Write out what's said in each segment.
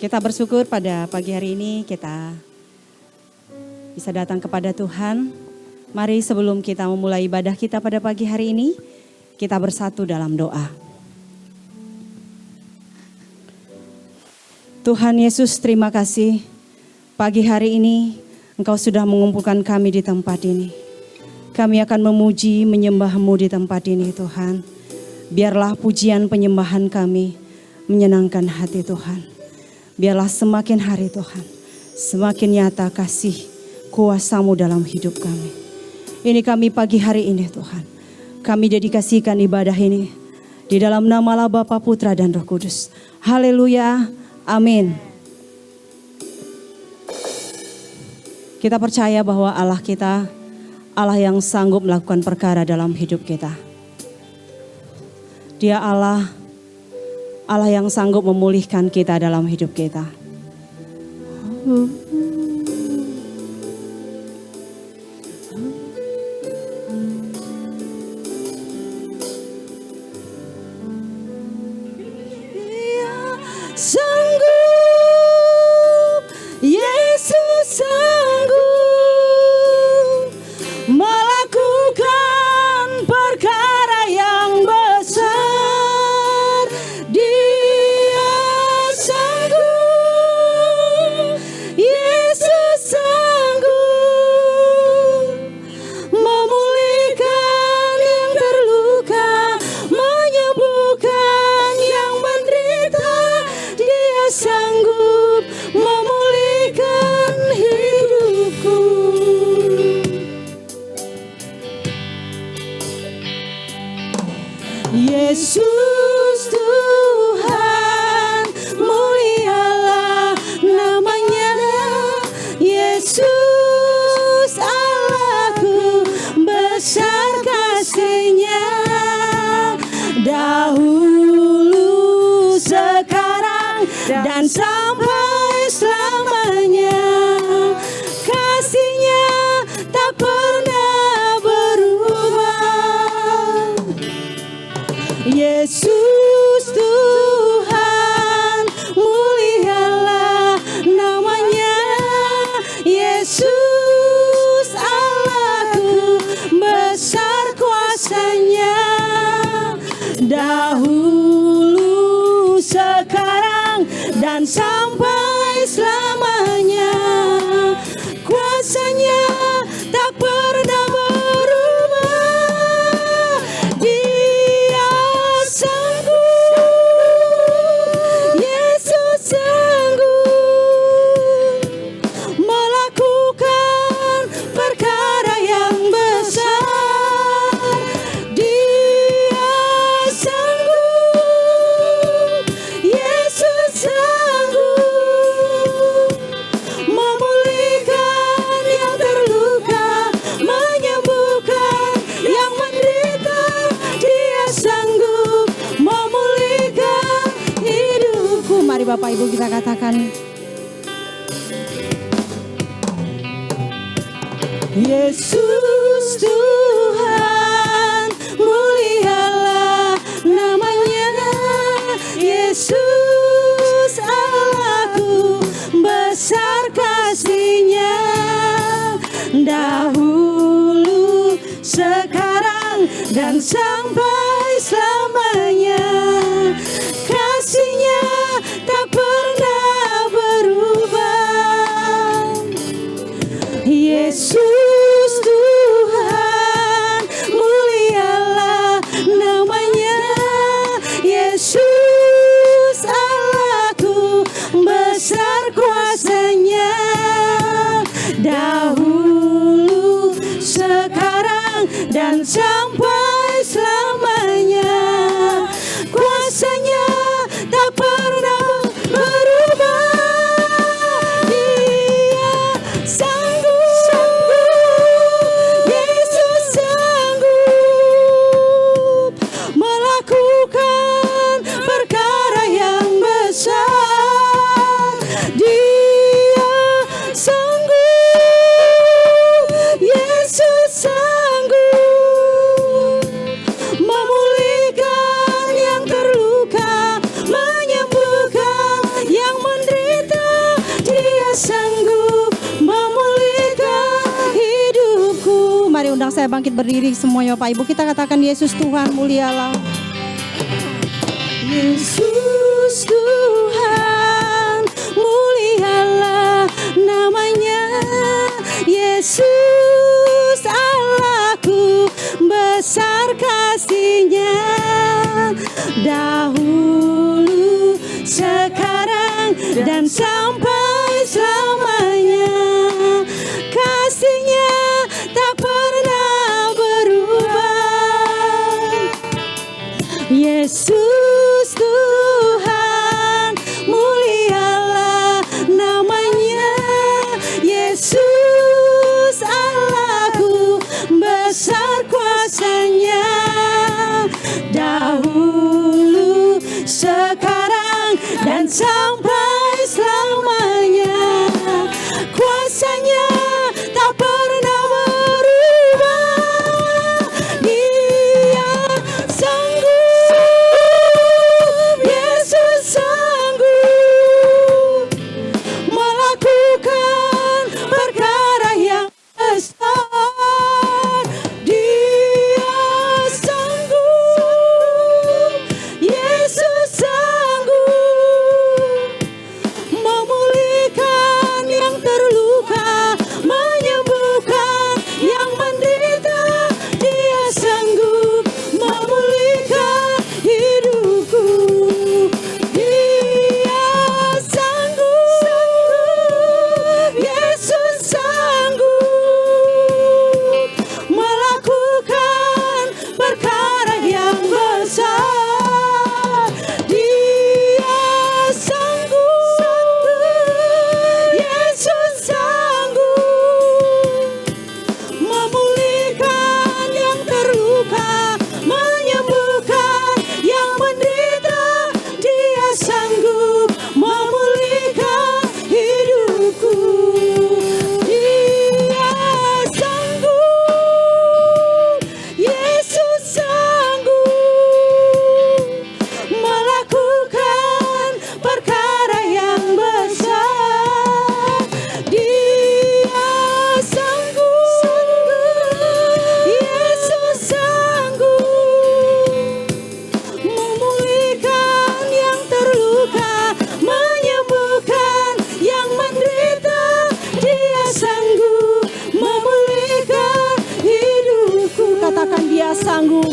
Kita bersyukur pada pagi hari ini kita bisa datang kepada Tuhan. Mari sebelum kita memulai ibadah kita pada pagi hari ini, kita bersatu dalam doa. Tuhan Yesus, terima kasih pagi hari ini Engkau sudah mengumpulkan kami di tempat ini. Kami akan memuji, menyembah-Mu di tempat ini Tuhan. Biarlah pujian penyembahan kami menyenangkan hati Tuhan. Biarlah semakin hari Tuhan, semakin nyata kasih kuasa-Mu dalam hidup kami. Ini kami pagi hari ini Tuhan. Kami dedikasikan ibadah ini di dalam nama Allah Bapa, Putra dan Roh Kudus. Haleluya, amin. Kita percaya bahwa Allah kita, Allah yang sanggup melakukan perkara dalam hidup kita. Dia Allah yang sanggup memulihkan kita dalam hidup kita. Dia sanggup, Yesus sanggup melakukan perkara yang besar. Yesus Tuhan, mulialah namanya. Yesus Allahku, besar kasih-Nya. Dahulu, sekarang, dan sampai selamanya. Kasih-Nya tak pernah berubah. Yesus Tuhan, mulialah namanya. Yesus Allahku, besar kuasa-Nya. Dahulu, sekarang, dan sampai selamanya. Kuasa-Nya tak pernah berubah. Dia sanggup, Yesus sanggup melakukan perkara yang besar. Dia sanggup, Yesus sanggup memulihkan yang terluka, menyembuhkan yang menderita. Dia sanggup memulihkan hidupku. Mari Bapak Ibu kita katakan, Yesus Tuhan, mulialah namanya. Yesus Allahku, besar kasih-Nya. Dahulu, sekarang, dan sampai selamanya. Kasih-Nya tak pernah berubah. Yesus Tuhan, mulialah namanya. Yesus Allahku, besar kuasa-Nya. Dahulu, sekarang, dan sampai selamanya. Kuasa-Nya tak pernah berubah. Dia sanggup, Yesus sanggup melakukan perkara yang besar. Dia sanggup, Yesus sanggup sanggup memulihkan hidupku. Mari undang saya bangkit berdiri semuanya Bapak Ibu. Kita katakan Yesus Tuhan mulialah. Yesus Tuhan mulialah namanya. Yesus Allahku besar kasih-Nya. Dahulu, sekarang, dan sampai selamanya. Kasih-Nya tak pernah berubah. Yesus Tuhan mulialah namanya. Yesus Allahku besar kuasa-Nya. Dahulu, sekarang, dan sampai selamanya. Kuasa-Nya tak pernah berubah. Dia sanggup, Yesus sanggup melakukan perkara yang besar. Dia sanggup, Yesus sanggup memulihkan yang terluka, menyembuhkan yang menderita. Dia sanggup memulihkan hidupku. Dia sanggup, Yesus sanggup melakukan perkara yang besar. Dia sanggup, Yesus sanggup memulihkan yang terluka, menyembuhkan yang menderita. Dia sanggup memulihkan hidupku. Dia sanggup, Yesus sanggup melakukan perkara yang besar. Dia sanggup, Yesus sanggup memulihkan yang terluka, menyembuhkan yang menderita. Dia sanggup memulihkan hidupku. Katakan Dia sanggup.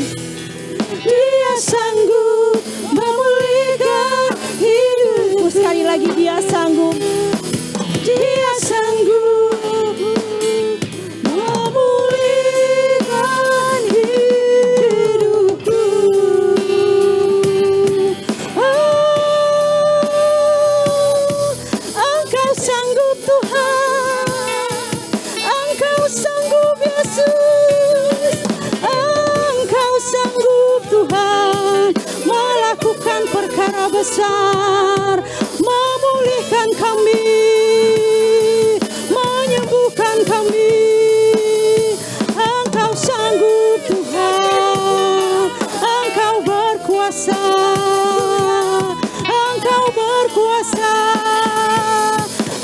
Dia sanggup memulihkan hidupku. Sekali lagi Dia sanggup. Dia sanggup memulihkan hidupku. Oh, Engkau sanggup Tuhan. Engkau sanggup Yesus. Engkau sanggup Tuhan melakukan perkara besar, memulihkan kami, menyembuhkan kami. Engkau sanggup Tuhan. Engkau berkuasa. Engkau berkuasa.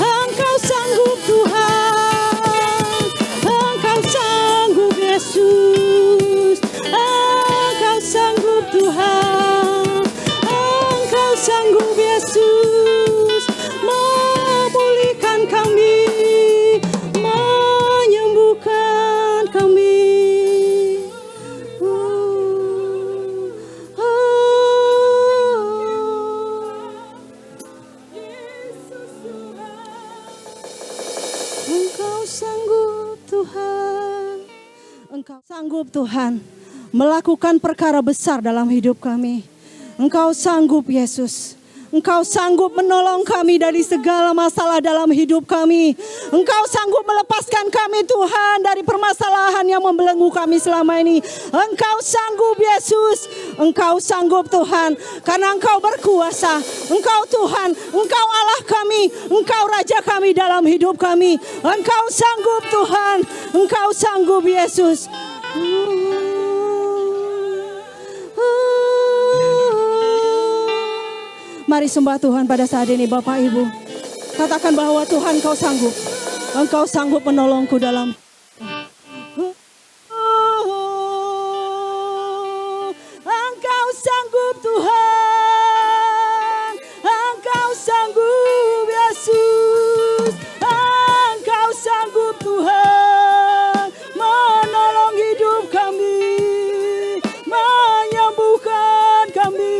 Engkau sanggup Tuhan. Engkau sanggup Yesus. Engkau sanggup Tuhan. Engkau sanggup Yesus memulihkan kami, menyembuhkan kami. Engkau sanggup Tuhan. Engkau sanggup Tuhan melakukan perkara besar dalam hidup kami. Engkau sanggup Yesus. Engkau sanggup menolong kami dari segala masalah dalam hidup kami. Engkau sanggup melepaskan kami Tuhan dari permasalahan yang membelenggu kami selama ini. Engkau sanggup Yesus. Engkau sanggup Tuhan. Karena Engkau berkuasa. Engkau Tuhan. Engkau Allah kami. Engkau Raja kami dalam hidup kami. Engkau sanggup Tuhan. Engkau sanggup Yesus. Mari sembah Tuhan pada saat ini Bapak Ibu. Katakan bahwa Tuhan Kau sanggup. Engkau sanggup menolongku dalam Engkau sanggup Tuhan. Engkau sanggup Yesus. Engkau sanggup Tuhan. Menolong hidup kami. Menyembuhkan kami.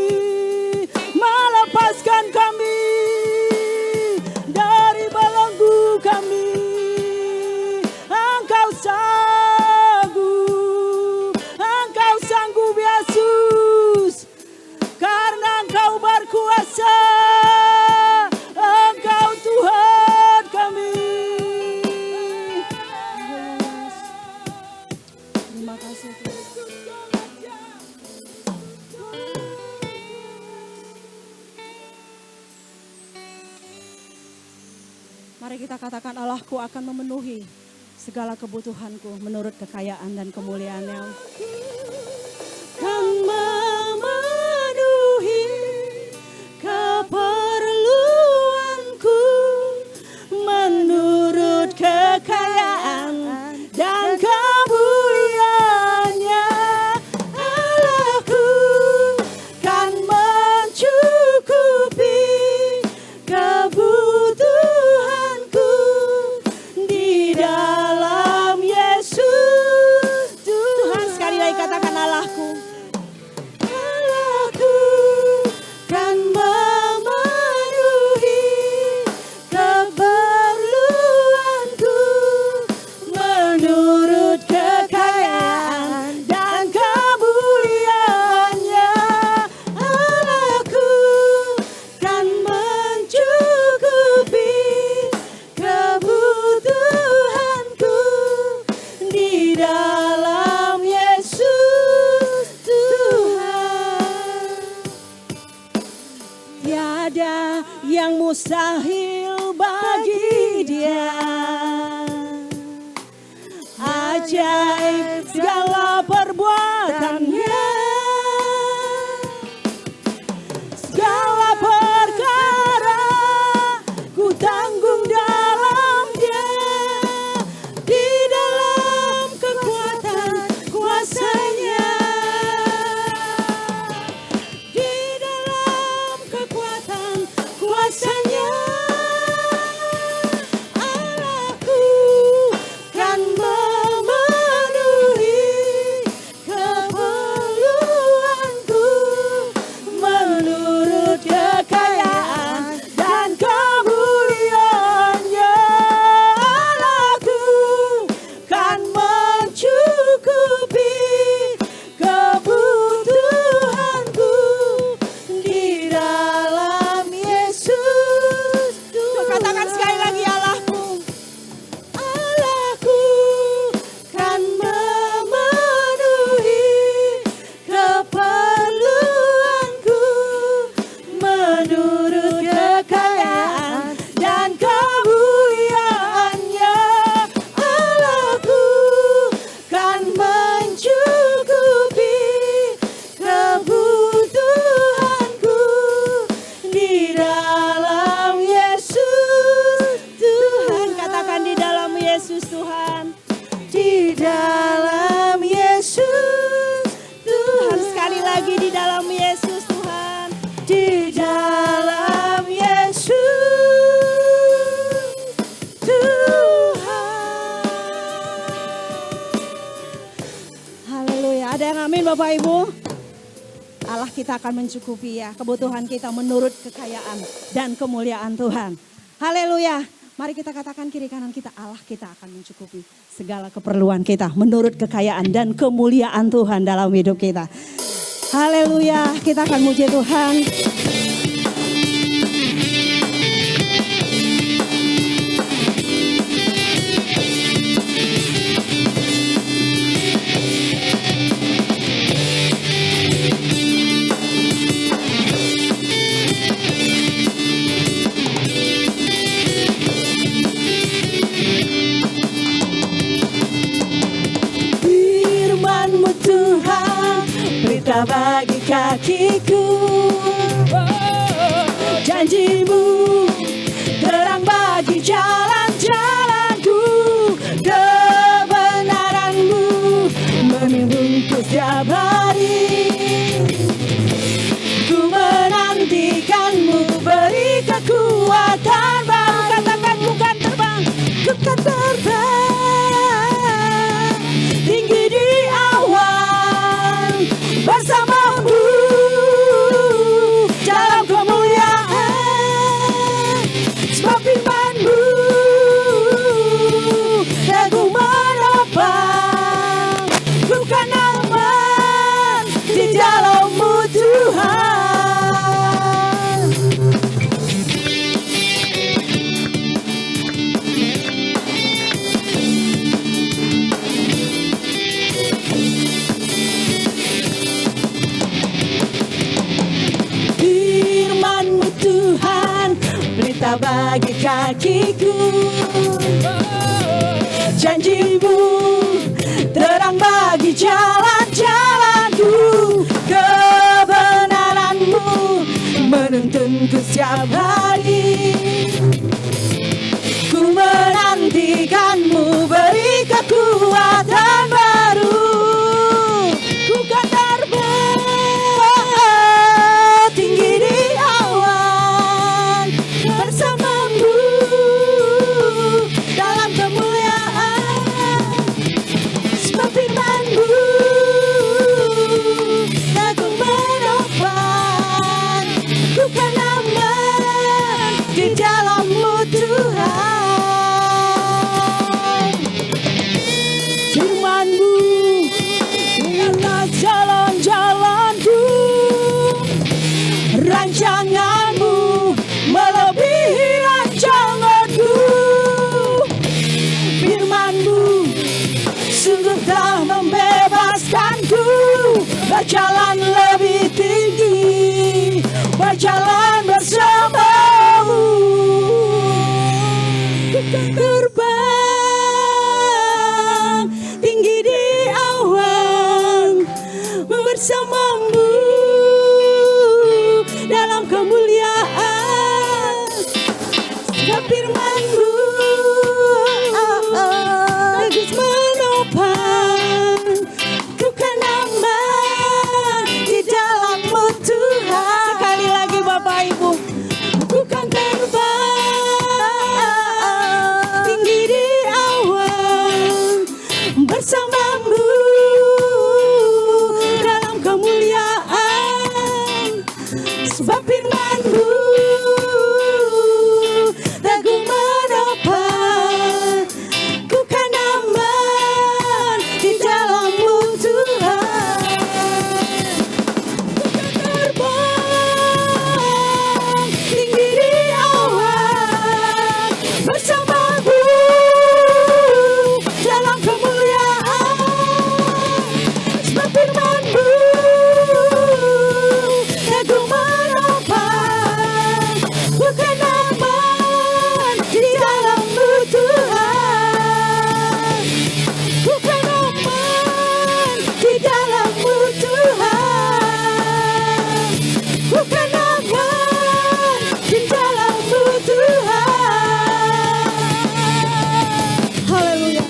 Melepaskan kami dari belenggu kami. Engkau sanggup Yesus, karena Engkau berkuasa. Engkau Tuhan kami. Terima kasih Tuhan. Mari kita katakan, Allahku akan memenuhi segala kebutuhanku menurut kekayaan dan kemuliaan-Nya. Akan memenuhi keperluanku menurut kekayaan dan kemuliaan-Nya. Allahku kan mencukupi kebutuhanku di dalam Yesus. Tuhan, sekali lagi katakan, Allahku kan memenuhi keperluanku menurut kekayaan dan kemuliaan-Nya. Allahku kan mencukupi kebutuhanku di dalam Yesus Tuhan. Tiada yang mustahil bagi Dia. Ajaib segala perbuatan-Nya. Segala perkara ku tanggung dalam Dia. Di dalam kekuatan kuasa-Nya. Di dalam kekuatan kuasa-Nya. Allahku kan memenuhi keperluanku menurut kekayaan dan kemuliaan-Nya. Allahku kan mencukupi kebutuhanku di dalam Yesus. Katakan sekali lagi, Allahku kan memenuhi keperluanku menurut kekayaan dan kemuliaan-Nya. Allahku kan mencukupi kebutuhanku di dalam Yesus Tuhan. Katakan, di dalam Yesus Tuhan. Di dalam Yesus Tuhan. Sekali lagi, di dalam Yesus Tuhan. Di dalam Yesus Tuhan. Haleluya. Ada yang amin Bapak Ibu? Allah kita akan mencukupi ya kebutuhan kita menurut kekayaan dan kemuliaan Tuhan. Haleluya. Mari kita katakan kiri kanan kita, Allah kita akan mencukupi segala keperluan kita menurut kekayaan dan kemuliaan Tuhan dalam hidup kita. Haleluya, kita akan muji Tuhan. berita bagi kakiku. Janjimu terang jalan-jalanku, kebenaran-Mu menuntunku setiap hari. Ku menantikan-Mu, beri kekuatan baru. Katakan ku kan terbang, ku kan terbang tinggi di awan bersama-Mu dalam kemuliaan. Sebab firman-Mu aku menopang, ku kan aman di dalam-Mu Tuhan. Firman-Mu Tuhan, berita bagi kakiku. Janji-Mu terang bagi jalan-jalanku. Kebenaran-Mu menuntunku setiap hari. Ku menantikan-Mu, beri kekuatan baru. Ku kan terbang tinggi di awan bersama-Mu dalam kemuliaan. Sebab firman-Mu aku menopang, ku kan aman di dalam-Mu Tuhan. Firman-Mu ialah jalan-jalanku, rancangan-Mu melebihi rancanganku. Firman-Mu sungguh telah membebaskanku, berjalan lebih tinggi, berjalan bersama-Mu. Ku kan terbang tinggi di awan bersama-Mu dalam kemuliaan. Sebab firman-Mu bagus menopang, ku kan aman di dalam-Mu Tuhan. Sekali lagi Bapak Ibu, ku kan terbang tinggi di awan bersama-Mu dalam kemuliaan. Sebab firman-Mu teguh menopang, ku kan aman di dalam-Mu Tuhan. Ku kan terbang tinggi di awan bersama-Mu dalam kemuliaan. Sebab firman-Mu teguh menopang, ku kan aman di dalam-Mu Tuhan. Ku kan aman di dalam-Mu Tuhan. Ku kan aman di dalam-Mu Tuhan. Haleluya.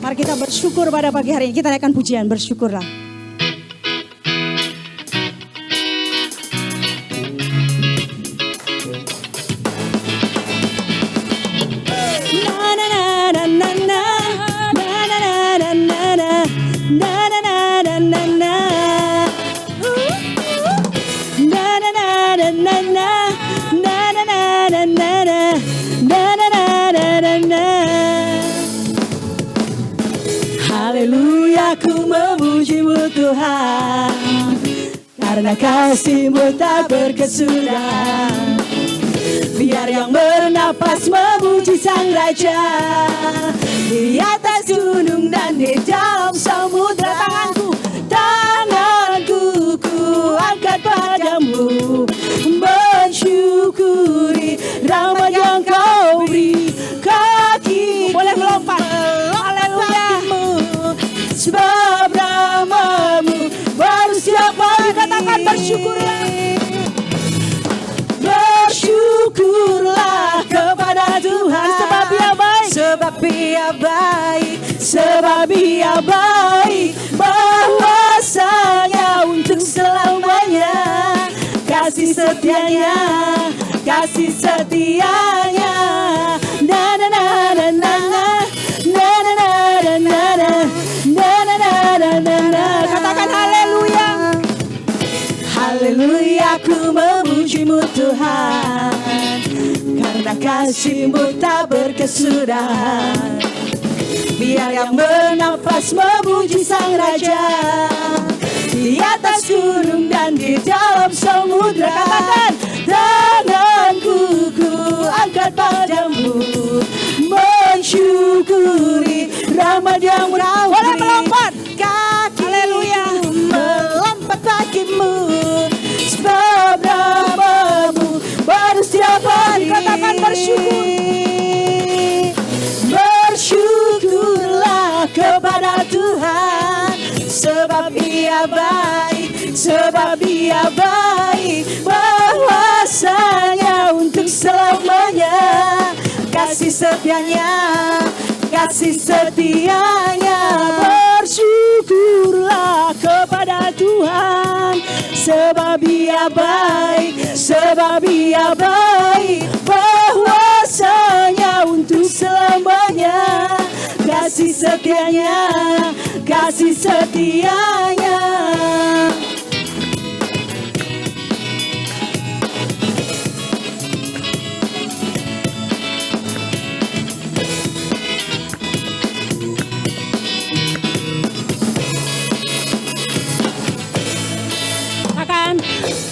Mari kita bersyukur pada pagi hari ini. Kita naikkan pujian, bersyukurlah. Haleluya, ku memuji-Mu Tuhan, karena kasih-Mu tak berkesudahan. Biar yang bernapas memuji Sang Raja, di atas gunung dan di dalam samudra. Tanganku ku angkat padamu, bersyukuri rahmat bersyukurlah kepada Tuhan. Sebab Ia baik, sebab Ia baik, sebab Ia baik, bahwasanya untuk selamanya kasih setianya, kasih setianya. Na na na na na na na na na na na na na na na. Katakan haleluya. Haleluya, ku memuji-Mu Tuhan, karena kasih-Mu tak berkesudahan. Biar yang bernafas memuji Sang Raja, di atas gunung dan di dalam samudra. Katakan, tanganku ku angkat padamu, mensyukuri rahmat yang merawat. Boleh melompat, kaki melompat bagimu, sebab namamu baru setiap hari. Katakan bersyukur. Bersyukurlah kepada Tuhan, sebab Ia baik, sebab Ia baik, bahwasanya untuk selamanya kasih setianya, kasih setianya. Bersyukurlah kepada Tuhan, sebab Ia baik, sebab Ia baik, bahwasanya untuk selamanya kasih setianya, kasih setianya.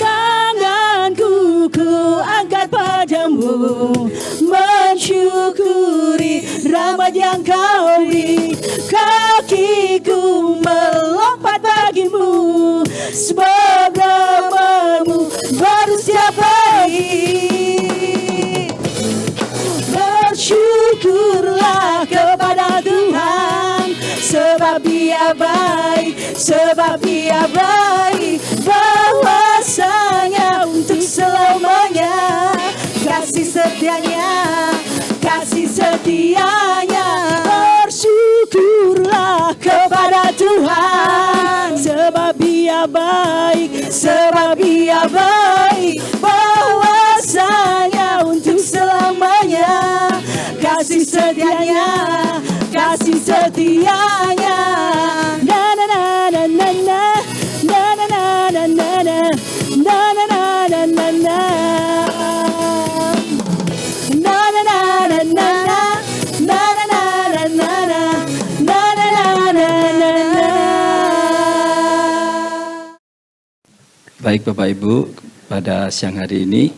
Tanganku ku angkat padamu, mensyukuri rahmat yang Kau beri. Kakiku melompat bagimu, sebab namamu baru setiap hari. Bersyukurlah kepada Tuhan, sebab Ia baik, sebab Ia baik, bahwasanya untuk selamanya kasih setianya, kasih setianya. Bersyukurlah kepada Tuhan, sebab Ia baik, sebab Ia baik, bahwasanya untuk selamanya kasih setianya, kasih setianya. Na na na na na na na na na na na na na na na na. Baik Bapak Ibu, pada siang hari ini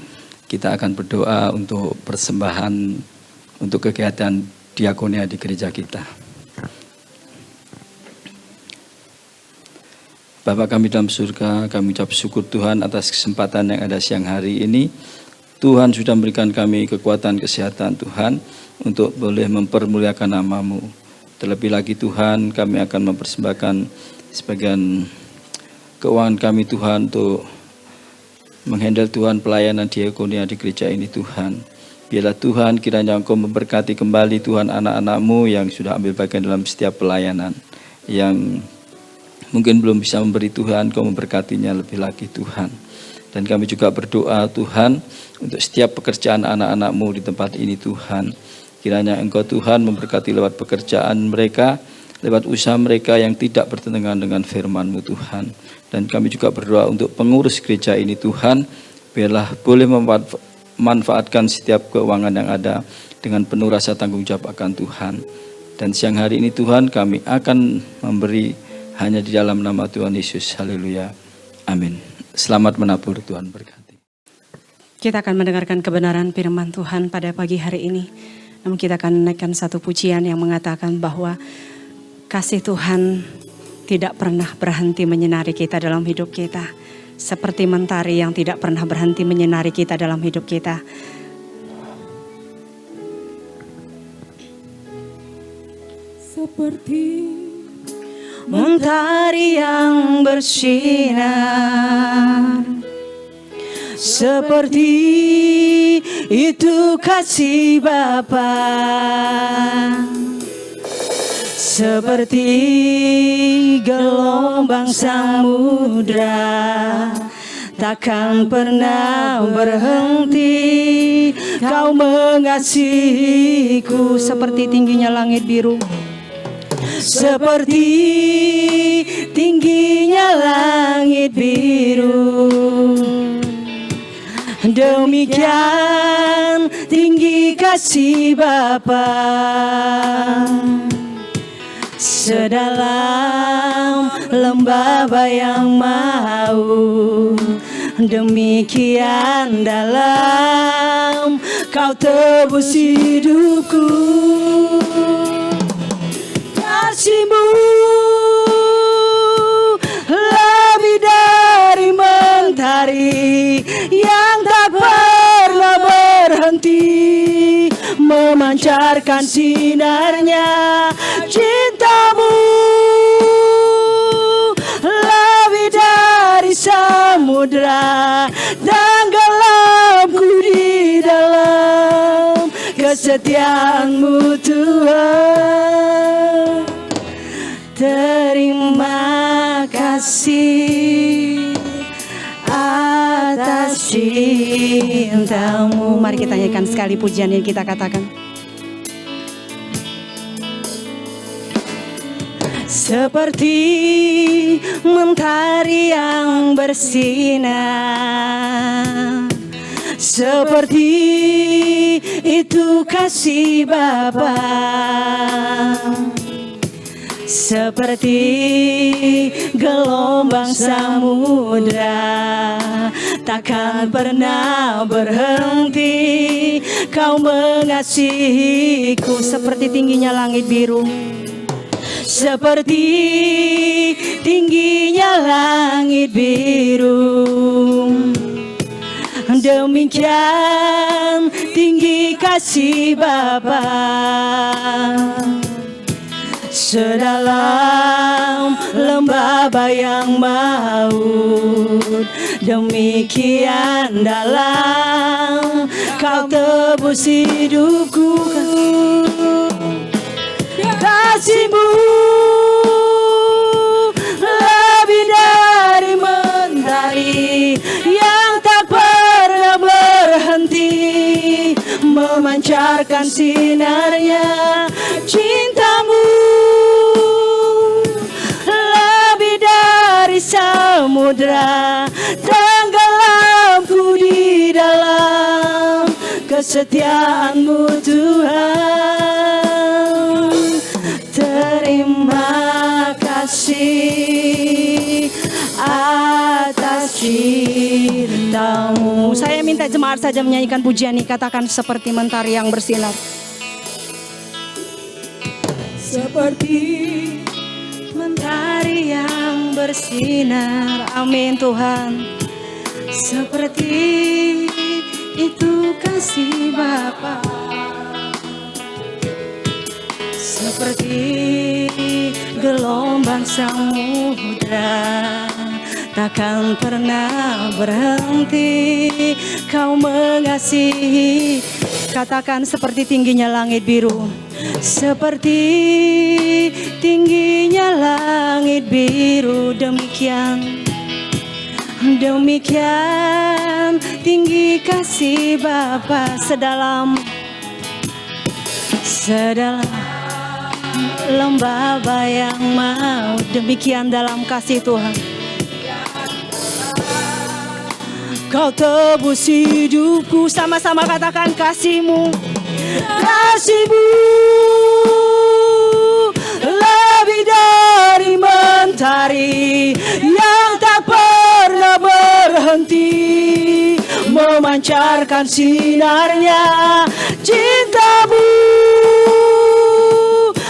kita akan berdoa untuk persembahan untuk kegiatan diakonia di gereja kita. Bapa kami dalam surga, kami ucap syukur Tuhan atas kesempatan yang ada siang hari ini. Tuhan sudah memberikan kami kekuatan kesehatan Tuhan untuk boleh mempermuliakan nama-Mu. Terlebih lagi Tuhan, kami akan mempersembahkan sebagian keuangan kami Tuhan untuk menghandle Tuhan pelayanan diakonia di gereja ini Tuhan. Biarlah Tuhan kiranya Engkau memberkati kembali Tuhan anak-anak-Mu yang sudah ambil bagian dalam setiap pelayanan. Yang mungkin belum bisa memberi Tuhan, Engkau memberkatinya lebih lagi Tuhan. Dan kami juga berdoa Tuhan untuk setiap pekerjaan anak-anak-Mu di tempat ini Tuhan. Kiranya Engkau Tuhan memberkati lewat pekerjaan mereka, lewat usaha mereka yang tidak bertentangan dengan firman-Mu Tuhan. Dan kami juga berdoa untuk pengurus gereja ini Tuhan, biarlah boleh memanfaatkan setiap keuangan yang ada dengan penuh rasa tanggung jawab akan Tuhan. Dan siang hari ini Tuhan, kami akan memberi hanya di dalam nama Tuhan Yesus. Haleluya. Amin. Selamat menabur, Tuhan berkati. Kita akan mendengarkan kebenaran firman Tuhan pada pagi hari ini. Namun kita akan menaikkan satu pujian yang mengatakan bahwa kasih Tuhan tidak pernah berhenti menyinari kita dalam hidup kita. Seperti mentari yang tidak pernah berhenti menyinari kita dalam hidup kita. Seperti mentari yang bersinar, seperti itu kasih Bapa. Seperti gelombang samudra, takkan pernah berhenti Kau mengasihiku. Seperti tingginya langit biru, seperti tingginya langit biru, demikian tinggi kasih Bapa. Sedalam lembah bayang maut, demikian dalam Kau tebus hidupku. Kasih-Mu lebih dari mentari yang tak pernah berhenti, memancarkan sinarnya. Cinta-Mu lebih dari samudra, dan gelapku di dalam kesetiaan-Mu Tuhan. Terima kasih atas cinta-Mu. Mari kita nyanyikan sekali pujian yang kita katakan. Seperti mentari yang bersinar, seperti itu kasih Bapa. Seperti gelombang samudra, takkan pernah berhenti Kau mengasihiku. Seperti tingginya langit biru, seperti tingginya langit biru, demikian tinggi kasih Bapa. Sedalam lembah bayang maut, demikian dalam Kau tebus hidupku. Kasih-Mu lebih dari mentari yang tak pernah berhenti, memancarkan sinarnya. Cinta-Mu lebih dari samudra, tenggelamku di dalam kesetiaan-Mu Tuhan. Terima kasih atas cinta-Mu. Saya minta jemaat saja menyanyikan pujian ini, katakan seperti mentari yang bersinar. Seperti mentari yang bersinar, amin Tuhan. Seperti itu kasih Bapa. Seperti gelombang samudra, takkan pernah berhenti Kau mengasihi. Katakan seperti tingginya langit biru, seperti tingginya langit biru, demikian tinggi kasih Bapa. Sedalam lembah bayang maut, demikian dalam kasih Tuhan Kau tebus hidupku. Sama-sama katakan kasih-Mu. Kasih-Mu lebih dari mentari yang tak pernah berhenti, memancarkan sinarnya. Cinta-Mu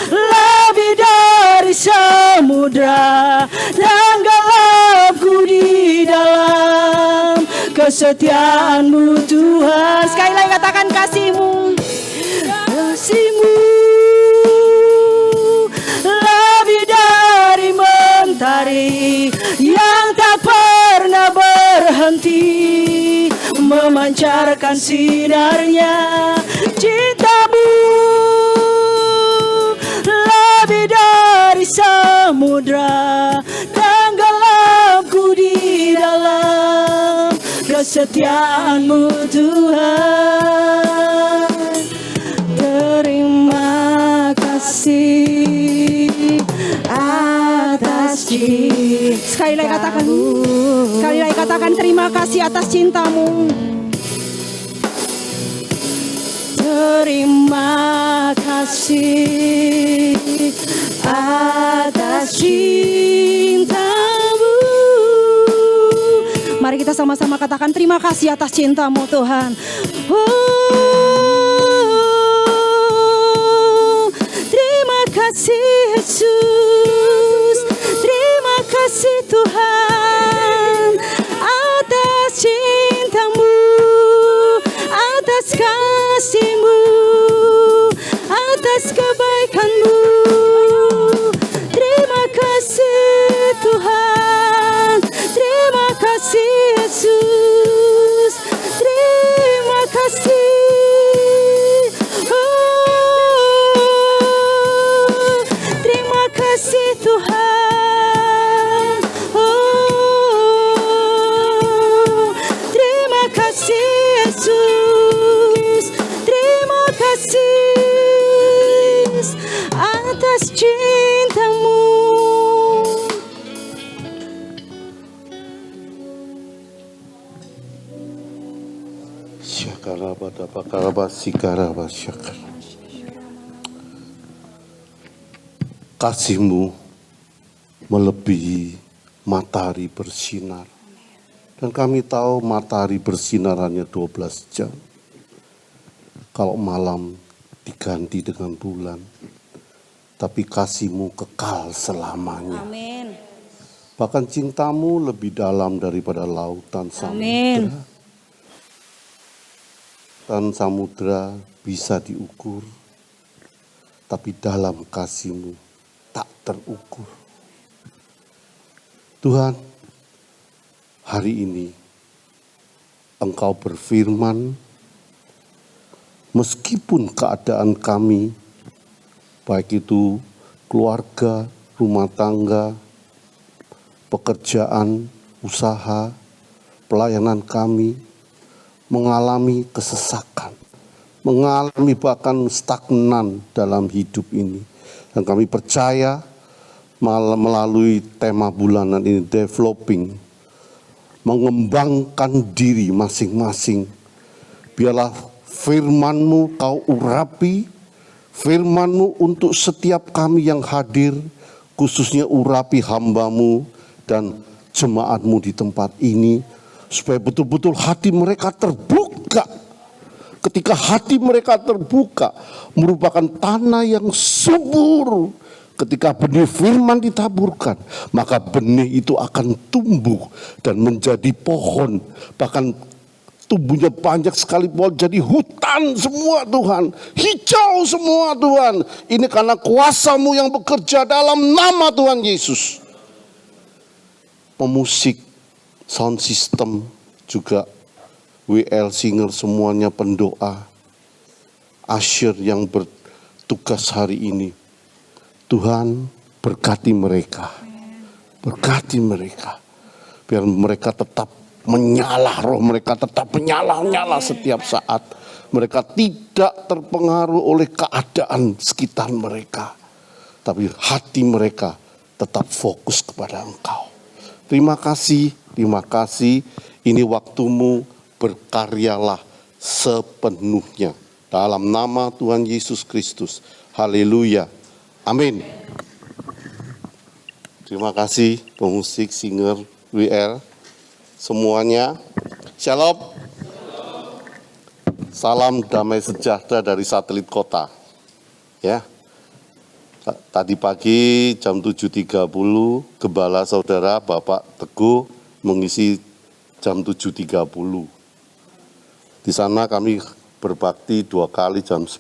lebih dari samudra, dan gelapku di dalam kesetiaan-Mu Tuhan. Sekali lagi katakan kasih-Mu. Kasih-Mu lebih dari mentari yang tak pernah berhenti, pancarkan sinarnya. Cintamu lebih dari samudra, tenggelamku di dalam kesetiaan-Mu Tuhan. Terima kasih atas cinta. Sekali lagi katakan terima kasih atas cinta-Mu. Terima kasih atas cinta-Mu. Mari kita sama-sama katakan terima kasih atas cinta-Mu Tuhan. Terima kasih Yesus. Terima kasih Tuhan atas cinta-Mu, atas kasih-Mu, atas kebaikan-Mu. Terima kasih Tuhan. Terima kasih Yesus. Terima kasih. Terima kasih Tuhan. Terima kasih Yesus. Terima kasih atas cinta-Mu. Kasih-Mu melebihi matahari bersinar. Dan kami tahu matahari bersinar hanya 12 jam. Kalau malam diganti dengan bulan. Tapi kasih-Mu kekal selamanya. Amin. Bahkan cinta-Mu lebih dalam daripada lautan Amin. samudra. Dan samudra bisa diukur. Tapi dalam kasih-Mu tak terukur. Tuhan, hari ini Engkau berfirman, meskipun keadaan kami, baik itu keluarga, rumah tangga, pekerjaan, usaha, pelayanan kami, mengalami kesesakan, mengalami bahkan stagnan dalam hidup ini. Dan kami percaya melalui tema bulanan ini, developing, mengembangkan diri masing-masing. Biarlah firman-Mu Kau urapi, firman-Mu untuk setiap kami yang hadir, khususnya urapi hamba-Mu dan jemaat-Mu di tempat ini, supaya betul-betul hati mereka terbuka. Ketika hati mereka terbuka, merupakan tanah yang subur. Ketika benih firman ditaburkan, maka benih itu akan tumbuh dan menjadi pohon. Bahkan tumbuhnya banyak sekali pohon, jadi hutan semua Tuhan. Hijau semua Tuhan. Ini karena kuasa-Mu yang bekerja dalam nama Tuhan Yesus. Pemusik, sound system juga, WL Singer semuanya pendoa, Usher yang bertugas hari ini. Tuhan berkati mereka, berkati mereka, biar mereka tetap menyala, roh mereka tetap menyala-nyala setiap saat. Mereka tidak terpengaruh oleh keadaan sekitar mereka, tapi hati mereka tetap fokus kepada Engkau. Terima kasih, terima kasih. Ini waktu-Mu, berkaryalah sepenuhnya. Dalam nama Tuhan Yesus Kristus. Haleluya. Amin. Terima kasih pemusik, singer, WL, semuanya. Shalom. Salam damai sejahtera dari satelit kota. Ya. Tadi pagi jam 7.30 Gembala Saudara Bapak Teguh mengisi jam 7.30. Di sana kami berbakti 2 kali jam 10.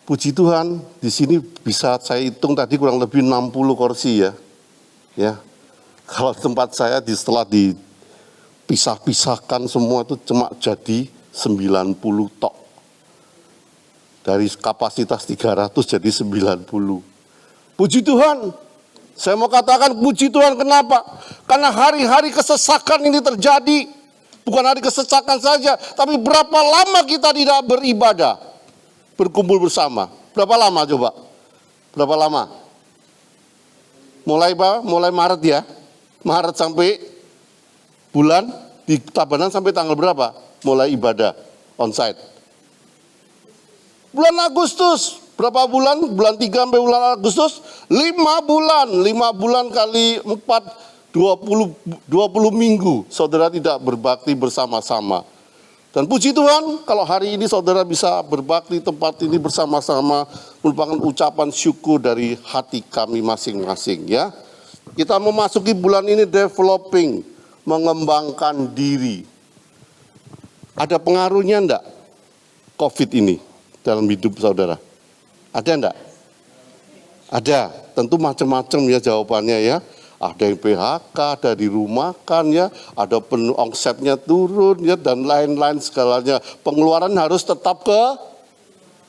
Puji Tuhan, di sini bisa saya hitung tadi kurang lebih 60 kursi ya. Ya. Kalau tempat saya setelah pisah-pisahkan semua itu cuma jadi 90 tok. Dari kapasitas 300 jadi 90. Puji Tuhan. Saya mau katakan puji Tuhan, kenapa? Karena hari-hari kesesakan ini terjadi. Bukan hari kesesakan saja, tapi berapa lama kita tidak beribadah, berkumpul bersama. Berapa lama coba? Berapa lama? Mulai Maret ya. Maret sampai bulan di Tabanan sampai tanggal berapa? Mulai ibadah onsite. Bulan Agustus. Berapa bulan? Bulan 3 sampai bulan Agustus? 5 bulan. 5 bulan kali 4, 20 minggu. Saudara tidak berbakti bersama-sama. Dan puji Tuhan, kalau hari ini saudara bisa berbakti tempat ini bersama-sama, merupakan ucapan syukur dari hati kami masing-masing ya. Kita memasuki bulan ini developing, mengembangkan diri. Ada pengaruhnya enggak COVID ini dalam hidup saudara? Ada enggak? Ada, tentu macam-macam ya jawabannya ya. Ada yang PHK, ada dirumahkan ya, ada omsetnya turun ya, dan lain-lain segalanya. Pengeluaran harus tetap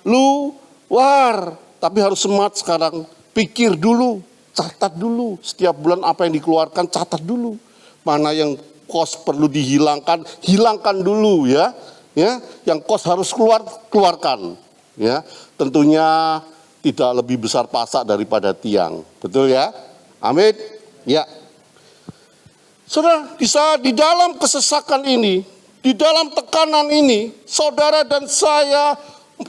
keluar, tapi harus smart sekarang. Pikir dulu, catat dulu, setiap bulan apa yang dikeluarkan, catat dulu. Mana yang kos perlu dihilangkan, hilangkan dulu ya. Ya, yang kos harus keluarkan. Ya, tentunya tidak lebih besar pasak daripada tiang, betul ya? Amin. Ya, saudara, bisa di dalam kesesakan ini, di dalam tekanan ini, saudara dan saya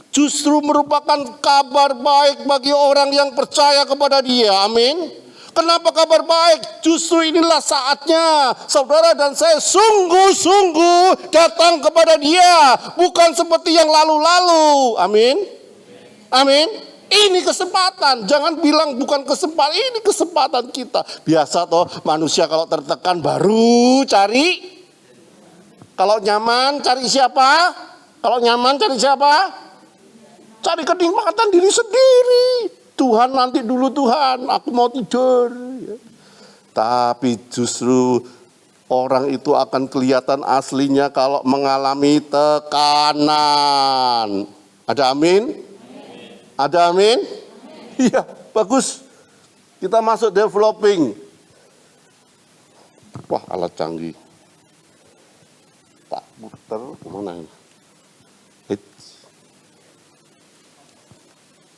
justru merupakan kabar baik bagi orang yang percaya kepada Dia. Amin. Kenapa kabar baik? Justru inilah saatnya saudara dan saya sungguh-sungguh datang kepada Dia, bukan seperti yang lalu-lalu. Amin. Amin. Ini kesempatan, jangan bilang bukan kesempatan, ini kesempatan kita. Biasa toh manusia kalau tertekan baru cari. Kalau nyaman cari siapa? Kalau nyaman cari siapa? Cari kenikmatan diri sendiri. Tuhan nanti dulu Tuhan, aku mau tidur. Tapi justru orang itu akan kelihatan aslinya kalau mengalami tekanan. Ada amin? Ada amin? Iya, bagus. Kita masuk developing. Wah, alat canggih. Tak muter kemana ini?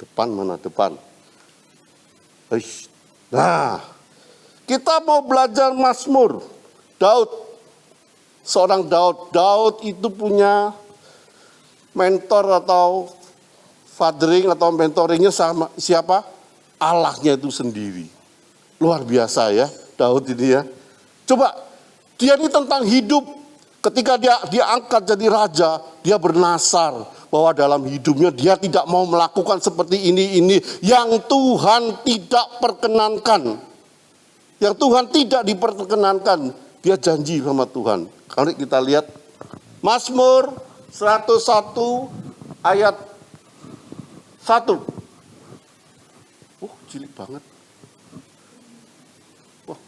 Depan mana? Depan. Nah, kita mau belajar Mazmur. Daud. Seorang Daud. Daud itu punya mentor atau fathering atau mentoringnya sama siapa? Allahnya itu sendiri. Luar biasa ya Daud ini ya. Coba, dia ini tentang hidup. Ketika dia diangkat jadi raja, dia bernasar bahwa dalam hidupnya dia tidak mau melakukan seperti ini yang Tuhan tidak perkenankan. Yang Tuhan tidak diperkenankan. Dia janji sama Tuhan. Kalau kita lihat Mazmur 101 ayat 1. Cilik banget. Wah,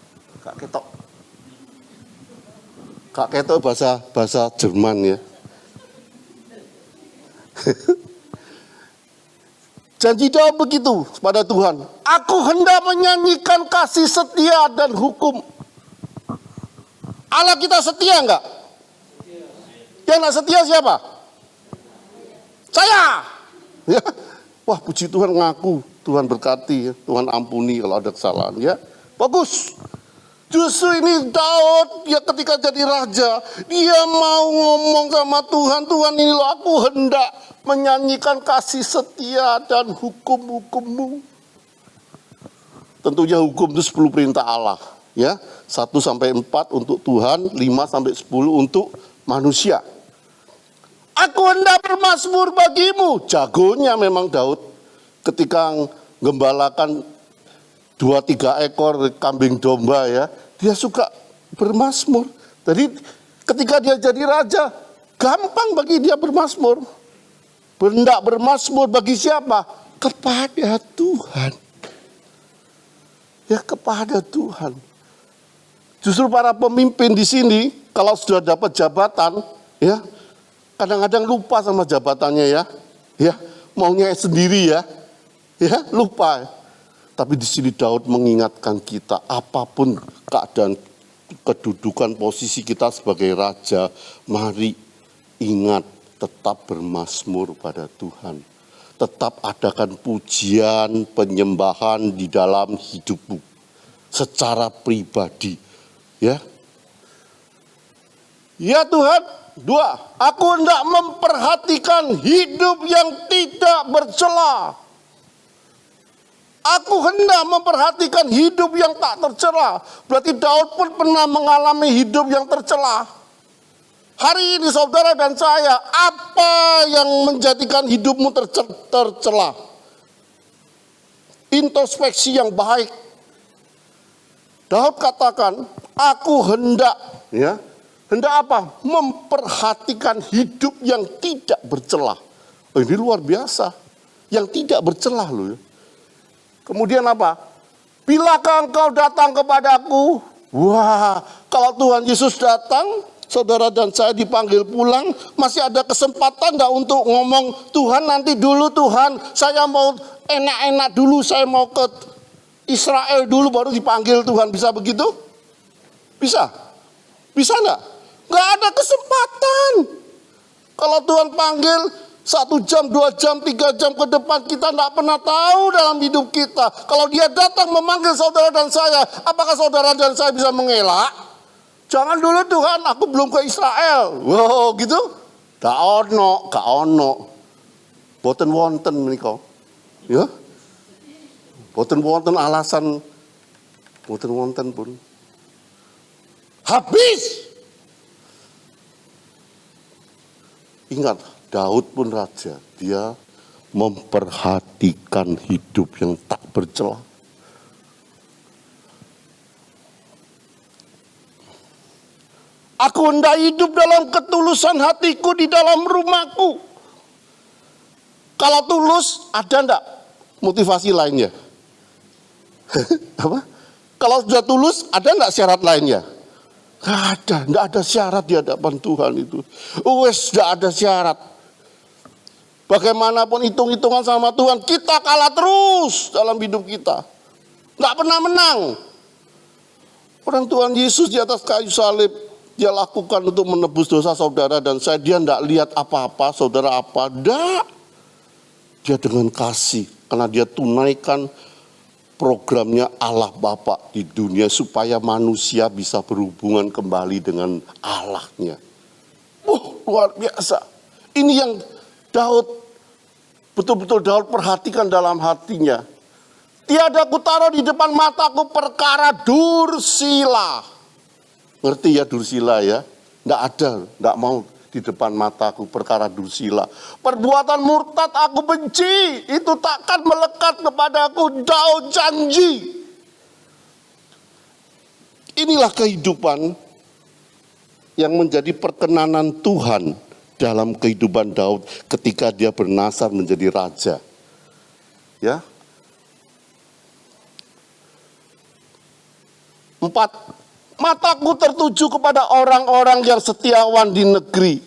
gak ketok. Gak ketok bahasa Jerman ya. Janji Daud begitu pada Tuhan. Aku hendak menyanyikan kasih setia dan hukum. Allah kita setia enggak? Yang enggak setia siapa? Saya. Ya. Wah, puji Tuhan, ngaku. Tuhan berkati, ya. Tuhan ampuni kalau ada kesalahan ya. Bagus. Justru ini Daud, ya ketika jadi raja, dia mau ngomong sama Tuhan, Tuhan ini loh aku hendak menyanyikan kasih setia dan hukum-hukum-Mu. Tentunya hukum itu 10 perintah Allah, ya. 1-4 untuk Tuhan, 5-10 untuk manusia. Aku hendak bermazmur bagimu. Jagonya memang Daud. Ketika gembalakan 2-3 ekor kambing domba ya. Dia suka bermazmur. Jadi ketika dia jadi raja, gampang bagi dia bermazmur. Hendak bermazmur bagi siapa? Kepada Tuhan. Ya, kepada Tuhan. Justru para pemimpin di sini kalau sudah dapat jabatan, ya kadang-kadang lupa sama jabatannya ya maunya sendiri ya lupa. Tapi di sini Daud mengingatkan kita, apapun keadaan kedudukan posisi kita sebagai raja, mari ingat tetap bermazmur pada Tuhan. Tetap adakan pujian, penyembahan di dalam hidupmu secara pribadi. Ya Tuhan, 2, aku hendak memperhatikan hidup yang tidak bercela. Aku hendak memperhatikan hidup yang tak tercela. Berarti Daud pun pernah mengalami hidup yang tercela. Hari ini saudara dan saya, apa yang menjadikan hidupmu tercela? Introspeksi yang baik. Daud katakan, aku hendak, hendak apa? Memperhatikan hidup yang tidak bercela. Oh, ini luar biasa. Yang tidak bercela loh. Kemudian apa? Bilakah engkau datang kepadaku? Wah, kalau Tuhan Yesus datang, saudara dan saya dipanggil pulang, masih ada kesempatan enggak untuk ngomong, Tuhan nanti dulu Tuhan, saya mau enak-enak dulu, saya mau ke Israel dulu baru dipanggil Tuhan. Bisa begitu? Bisa? Bisa enggak? Enggak ada kesempatan. Kalau Tuhan panggil 1 jam, 2 jam, 3 jam ke depan, kita enggak pernah tahu dalam hidup kita. Kalau dia datang memanggil saudara dan saya, apakah saudara dan saya bisa mengelak? Jangan dulu Tuhan, aku belum ke Israel. Wow, gitu? Gak ono. Boten wonten menika. Ya? Boten wonten alasan, boten wonten pun. Habis. Ingat, Daud pun raja, dia memperhatikan hidup yang tak bercela. Aku hendak hidup dalam ketulusan hatiku di dalam rumahku. Kalau tulus, ada enggak motivasi lainnya? Apa? Kalau sudah tulus, ada enggak syarat lainnya? Enggak ada syarat di hadapan Tuhan itu. Enggak ada syarat. Bagaimanapun hitung-hitungan sama Tuhan, kita kalah terus dalam hidup kita. Enggak pernah menang. Orang Tuhan Yesus di atas kayu salib, dia lakukan untuk menebus dosa saudara dan saya. Dia tidak lihat apa-apa, saudara apa. Tidak. Dia dengan kasih. Karena dia tunaikan programnya Allah Bapa di dunia. Supaya manusia bisa berhubungan kembali dengan Allahnya. Luar biasa. Ini yang Daud, betul-betul Daud perhatikan dalam hatinya. Tiada kutaruh di depan mataku perkara dursila. Ngerti ya dursila ya? Enggak ada, enggak mau di depan mataku perkara dursila. Perbuatan murtad aku benci, itu takkan melekat kepadaku. Daud janji. Inilah kehidupan yang menjadi perkenanan Tuhan dalam kehidupan Daud ketika dia bernasar menjadi raja. Ya. 4. Mataku tertuju kepada orang-orang yang setiawan di negeri,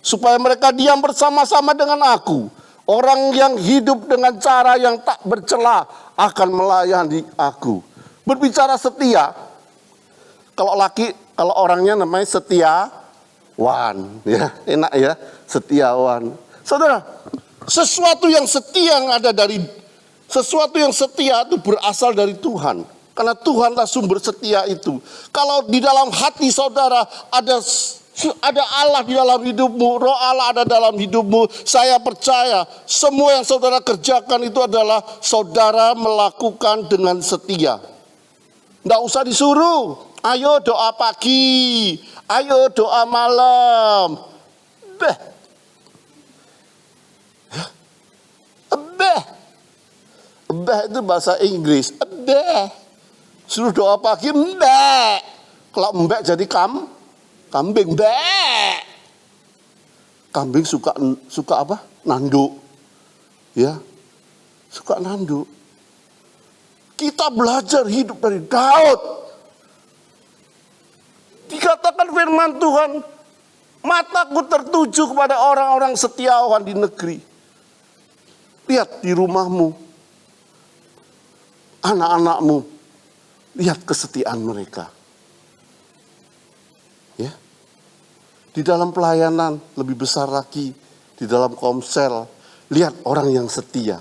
supaya mereka diam bersama-sama dengan aku. Orang yang hidup dengan cara yang tak bercela akan melayani aku. Berbicara setia, kalau orangnya namanya setiawan, ya enak ya, setiawan. Saudara, sesuatu yang setia itu berasal dari Tuhan. Karena Tuhanlah sumber setia itu. Kalau di dalam hati saudara ada Allah di dalam hidupmu, Roh Allah ada dalam hidupmu, saya percaya semua yang saudara kerjakan itu adalah saudara melakukan dengan setia. Tidak usah disuruh, ayo doa pagi, ayo doa malam. Beh itu bahasa Inggris. Suruh doa pagi, mbak. Kalau mbak jadi kambing, mbak. Kambing suka apa? Nanduk. Ya. Suka nanduk. Kita belajar hidup dari Daud. Dikatakan firman Tuhan, mataku tertuju kepada orang-orang setiawan di negeri. Lihat di rumahmu, anak-anakmu, lihat kesetiaan mereka. Ya. Di dalam pelayanan lebih besar lagi, di dalam komsel, lihat orang yang setia.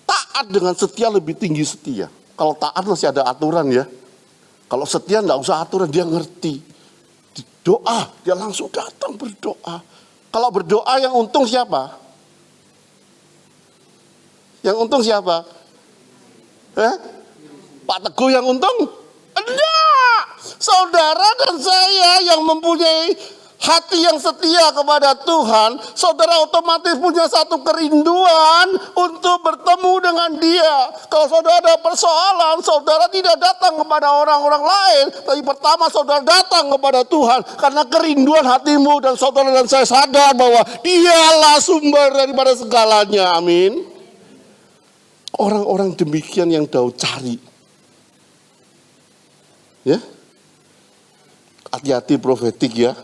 Taat dengan setia lebih tinggi setia. Kalau taat masih ada aturan ya. Kalau setia enggak usah aturan, dia ngerti. Di doa, dia langsung datang berdoa. Kalau berdoa yang untung siapa? Yang untung siapa? Pak Teguh yang untung? Enggak. Saudara dan saya yang mempunyai hati yang setia kepada Tuhan, saudara otomatis punya satu kerinduan untuk bertemu dengan Dia. Kalau saudara ada persoalan, saudara tidak datang kepada orang-orang lain, tapi pertama saudara datang kepada Tuhan, karena kerinduan hatimu dan saudara dan saya sadar bahwa Dialah sumber daripada segalanya. Amin. Orang-orang demikian yang Daud cari. Ya, hati-hati profetik ya.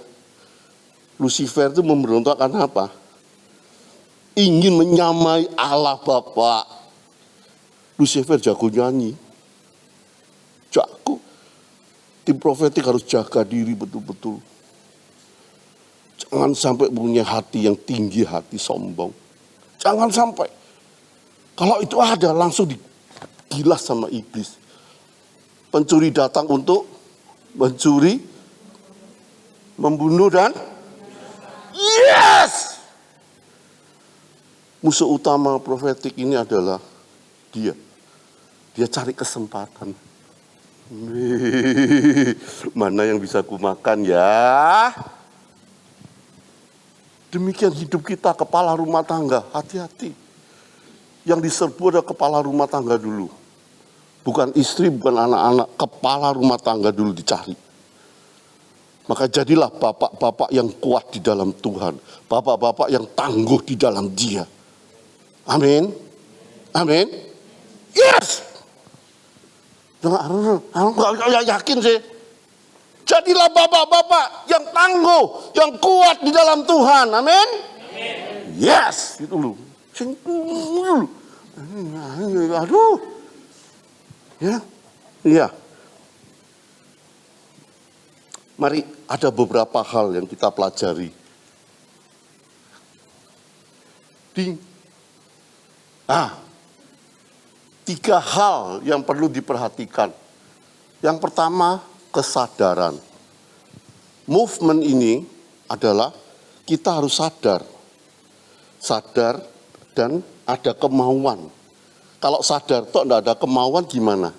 Lucifer itu memberontak karena apa? Ingin menyamai Allah Bapa. Lucifer jago nyanyi. Jago. Tim profetik harus jaga diri betul-betul. Jangan sampai punya hati yang tinggi, hati sombong. Jangan sampai. Kalau itu ada, langsung digilas sama iblis. Pencuri datang untuk mencuri, membunuh dan yes! Musuh utama profetik ini adalah dia. Dia cari kesempatan. Mana yang bisa kumakan ya? Demikian hidup kita, kepala rumah tangga. Hati-hati. Yang diserbu adalah kepala rumah tangga dulu. Bukan istri, bukan anak-anak. Kepala rumah tangga dulu dicari. Maka jadilah bapak-bapak yang kuat di dalam Tuhan. Bapak-bapak yang tangguh di dalam Dia. Amin. Amin. Yes. Nggak yakin sih. Jadilah bapak-bapak yang tangguh, yang kuat di dalam Tuhan. Amin. Yes. Itu loh. Aduh. Ya. Iya. Mari ada beberapa hal yang kita pelajari. Tiga hal yang perlu diperhatikan. Yang pertama, kesadaran. Movement ini adalah kita harus sadar. Sadar dan ada kemauan. Kalau sadar toh enggak ada kemauan gimana?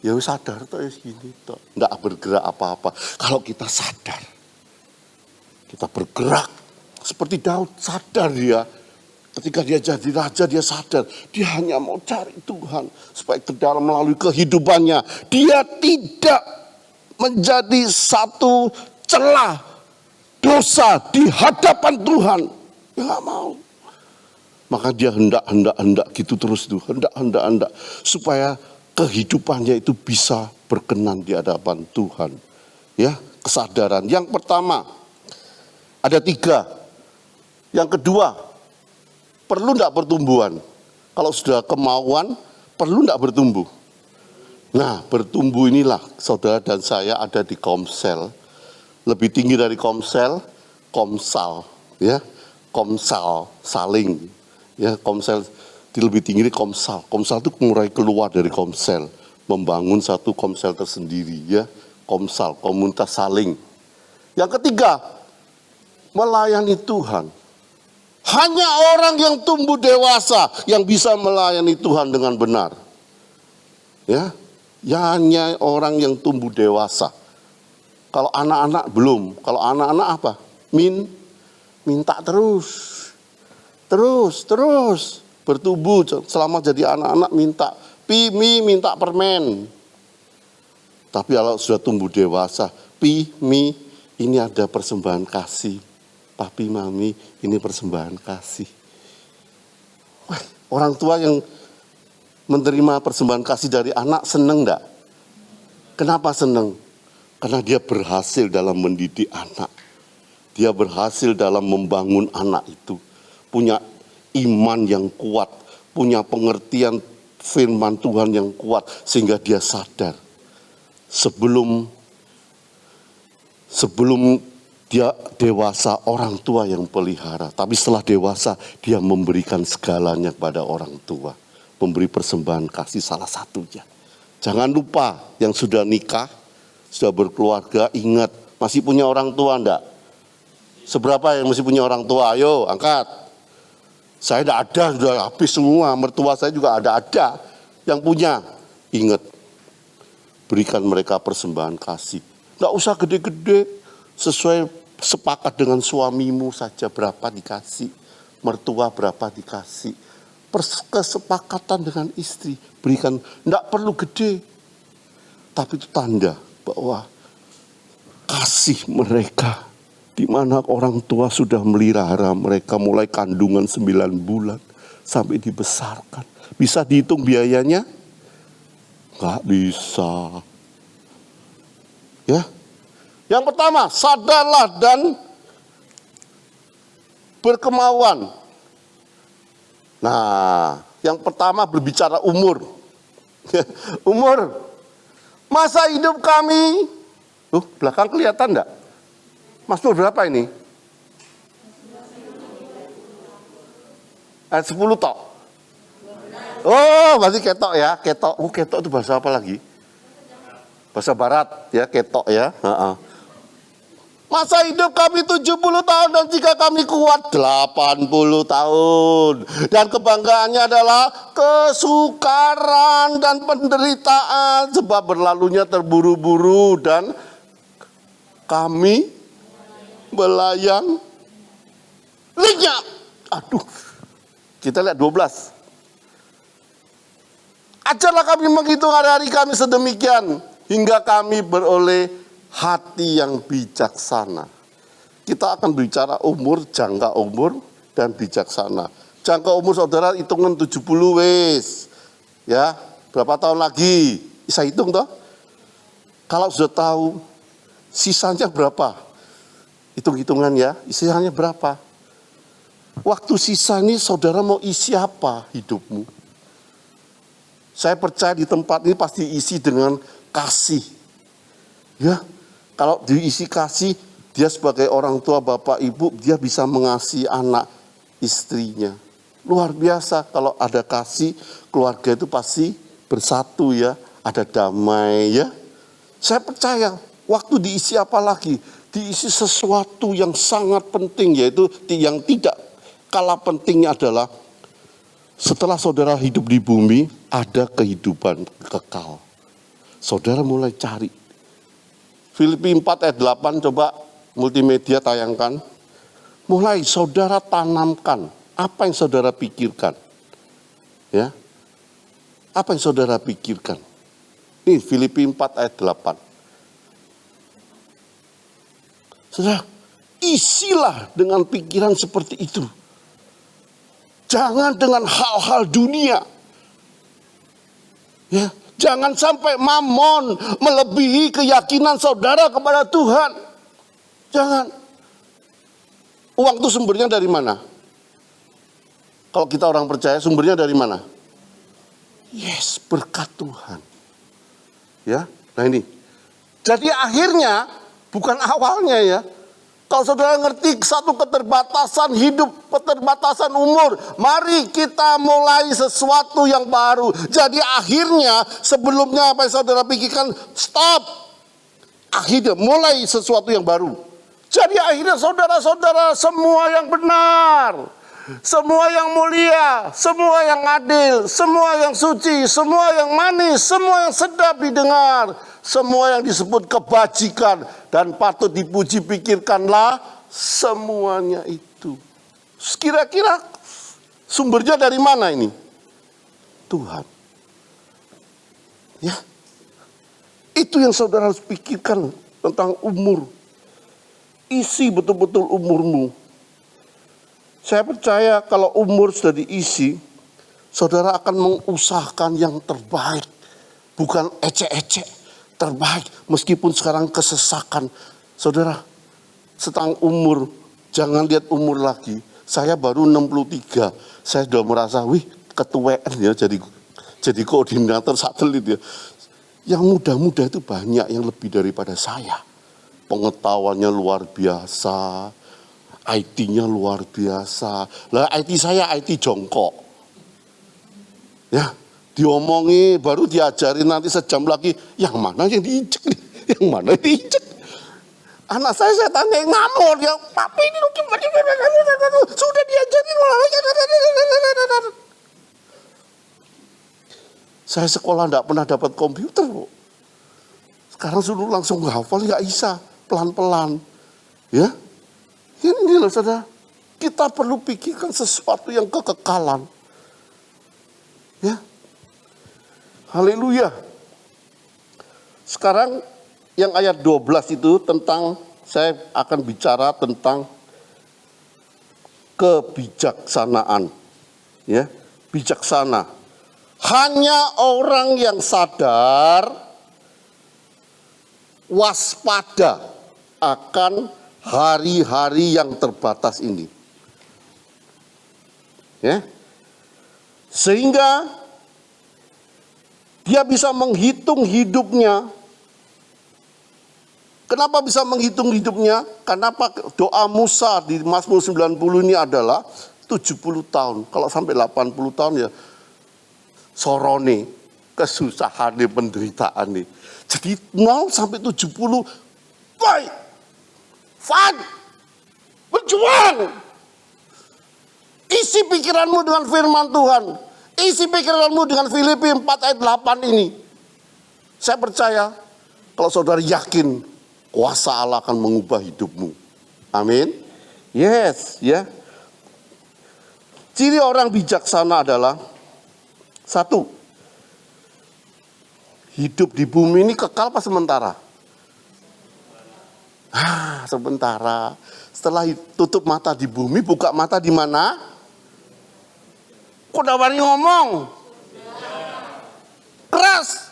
Ya sadar toh ya segini toh. Enggak bergerak apa-apa. Kalau kita sadar, kita bergerak. Seperti Daud sadar dia. Ketika dia jadi raja dia sadar. Dia hanya mau cari Tuhan. Supaya ke dalam melalui kehidupannya. Dia tidak menjadi satu celah dosa di hadapan Tuhan. Dia enggak mau. Maka dia hendak gitu terus tuh. Hendak. Supaya kehidupannya itu bisa berkenan di hadapan Tuhan. Ya, kesadaran. Yang pertama, ada 3. Yang kedua, perlu enggak pertumbuhan? Kalau sudah kemauan, perlu enggak bertumbuh? Nah, bertumbuh inilah saudara dan saya ada di komsel. Lebih tinggi dari komsel, komsal. Ya, komsal, saling. Ya, komsel lebih tinggi dari komsal. Komsal itu mulai keluar dari komsel, membangun satu komsel tersendiri, ya. Komsal, komunitas saling. Yang ketiga, melayani Tuhan. Hanya orang yang tumbuh dewasa yang bisa melayani Tuhan dengan benar. Ya, hanya orang yang tumbuh dewasa. Kalau anak-anak belum. Kalau anak-anak apa? Minta terus bertumbuh selama jadi anak-anak minta minta permen. Tapi kalau sudah tumbuh dewasa, ini ada persembahan kasih. Papi, mami, ini persembahan kasih. Wah, orang tua yang menerima persembahan kasih dari anak seneng enggak? Kenapa seneng? Karena dia berhasil dalam mendidik anak. Dia berhasil dalam membangun anak itu. Punya iman yang kuat. Punya pengertian firman Tuhan yang kuat. Sehingga dia sadar. Sebelum dia dewasa, orang tua yang pelihara. Tapi setelah dewasa, dia memberikan segalanya kepada orang tua. Memberi persembahan kasih salah satunya. Jangan lupa yang sudah nikah, sudah berkeluarga, ingat masih punya orang tua enggak? Seberapa yang masih punya orang tua? Ayo angkat. Saya tidak ada, sudah habis semua. Mertua saya juga ada yang punya. Ingat, berikan mereka persembahan kasih. Tidak usah gede-gede, sesuai sepakat dengan suamimu saja berapa dikasih. Mertua berapa dikasih. Kesepakatan dengan istri, berikan, tidak perlu gede. Tapi itu tanda bahwa kasih mereka, di mana orang tua sudah melihara mereka mulai kandungan 9 bulan sampai dibesarkan. Bisa dihitung biayanya? Nggak bisa. Ya. Yang pertama, sadarlah dan berkemauan. Nah, yang pertama berbicara umur. Umur. Masa hidup kami, belakang kelihatan enggak? Mazmur berapa ini? Ayat 10 tok. Oh, masih ketok ya, ketok. Ketok itu bahasa apa lagi? Bahasa barat ya, ketok ya. Masa hidup kami 70 tahun dan jika kami kuat 80 tahun. Dan kebanggaannya adalah kesukaran dan penderitaan sebab berlalunya terburu-buru dan kami belayang lenyap. Aduh. Kita lihat 12. Ajarlah kami menghitung hari-hari kami sedemikian hingga kami beroleh hati yang bijaksana. Kita akan bicara umur, jangka umur, dan bijaksana. Jangka umur saudara hitungan 70 wes. Ya, berapa tahun lagi? Bisa hitung toh? Kalau sudah tahu, sisanya berapa? Hitung-hitungan ya, sisanya berapa? Waktu sisa ini saudara mau isi apa hidupmu? Saya percaya di tempat ini pasti isi dengan kasih. Ya. Kalau diisi kasih, dia sebagai orang tua, bapak, ibu, dia bisa mengasihi anak istrinya. Luar biasa kalau ada kasih, keluarga itu pasti bersatu ya, ada damai ya. Saya percaya, waktu diisi apa lagi? Diisi sesuatu yang sangat penting, yaitu yang tidak kalah pentingnya adalah setelah saudara hidup di bumi, ada kehidupan kekal. Saudara mulai cari. Filipi 4 ayat 8, coba multimedia tayangkan. Mulai saudara tanamkan apa yang saudara pikirkan. Ya. Apa yang saudara pikirkan? Ini Filipi 4 ayat 8. Saudara, isilah dengan pikiran seperti itu. Jangan dengan hal-hal dunia. Ya. Jangan sampai mamon melebihi keyakinan saudara kepada Tuhan. Jangan. Uang itu sumbernya dari mana? Kalau kita orang percaya, sumbernya dari mana? Yes, berkat Tuhan. Ya, nah ini. Jadi akhirnya, bukan awalnya ya. Kalau saudara ngerti satu keterbatasan hidup, keterbatasan umur, mari kita mulai sesuatu yang baru. Jadi akhirnya sebelumnya apa yang saudara pikirkan, stop. Akhirnya mulai sesuatu yang baru. Jadi akhirnya saudara-saudara semua yang benar, semua yang mulia, semua yang adil, semua yang suci, semua yang manis, semua yang sedap didengar, semua yang disebut kebajikan dan patut dipuji, pikirkanlah semuanya itu. Kira-kira sumbernya dari mana ini? Tuhan. Ya. Itu yang saudara harus pikirkan tentang umur. Isi betul-betul umurmu. Saya percaya kalau umur sudah diisi, saudara akan mengusahakan yang terbaik. Bukan ecek-ecek, terbaik. Meskipun sekarang kesesakan. Saudara, setang umur, jangan lihat umur lagi. Saya baru 63, saya sudah merasa, ketuaan ya jadi koordinator satelit ya. Yang muda-muda itu banyak yang lebih daripada saya. Pengetahuannya luar biasa, IT-nya luar biasa. Lah IT saya IT jongkok. Ya, diomongi baru diajari nanti sejam lagi, yang mana yang diinjek nih? Yang mana yang diinjek? Anak saya tanya ngamuk, ya papi ini sudah diajarin. Saya sekolah tidak pernah dapat komputer, Bu. Sekarang suruh langsung hafal nggak bisa, pelan-pelan. Ya, ini loh saudara. Kita perlu pikirkan sesuatu yang kekekalan. Ya, haleluya. Sekarang yang ayat 12 itu tentang, saya akan bicara tentang kebijaksanaan. Ya, bijaksana. Hanya orang yang sadar, waspada akan hari-hari yang terbatas ini. Ya. Sehingga dia bisa menghitung hidupnya. Kenapa bisa menghitung hidupnya? Karena doa Musa di Mazmur 90 ini adalah 70 tahun. Kalau sampai 80 tahun ya sorone, kesusahan, penderitaan nih. Jadi 0 sampai 70, fight, berjuang. Isi pikiranmu dengan firman Tuhan. Isi pikiranmu dengan Filipi 4 ayat 8 ini. Saya percaya kalau saudara yakin kuasa Allah akan mengubah hidupmu. Amin. Yes, ya. Ciri orang bijaksana adalah satu, hidup di bumi ini kekal apa sementara? Sementara. Setelah tutup mata di bumi, buka mata di mana? Kok Dawari ngomong? Keras.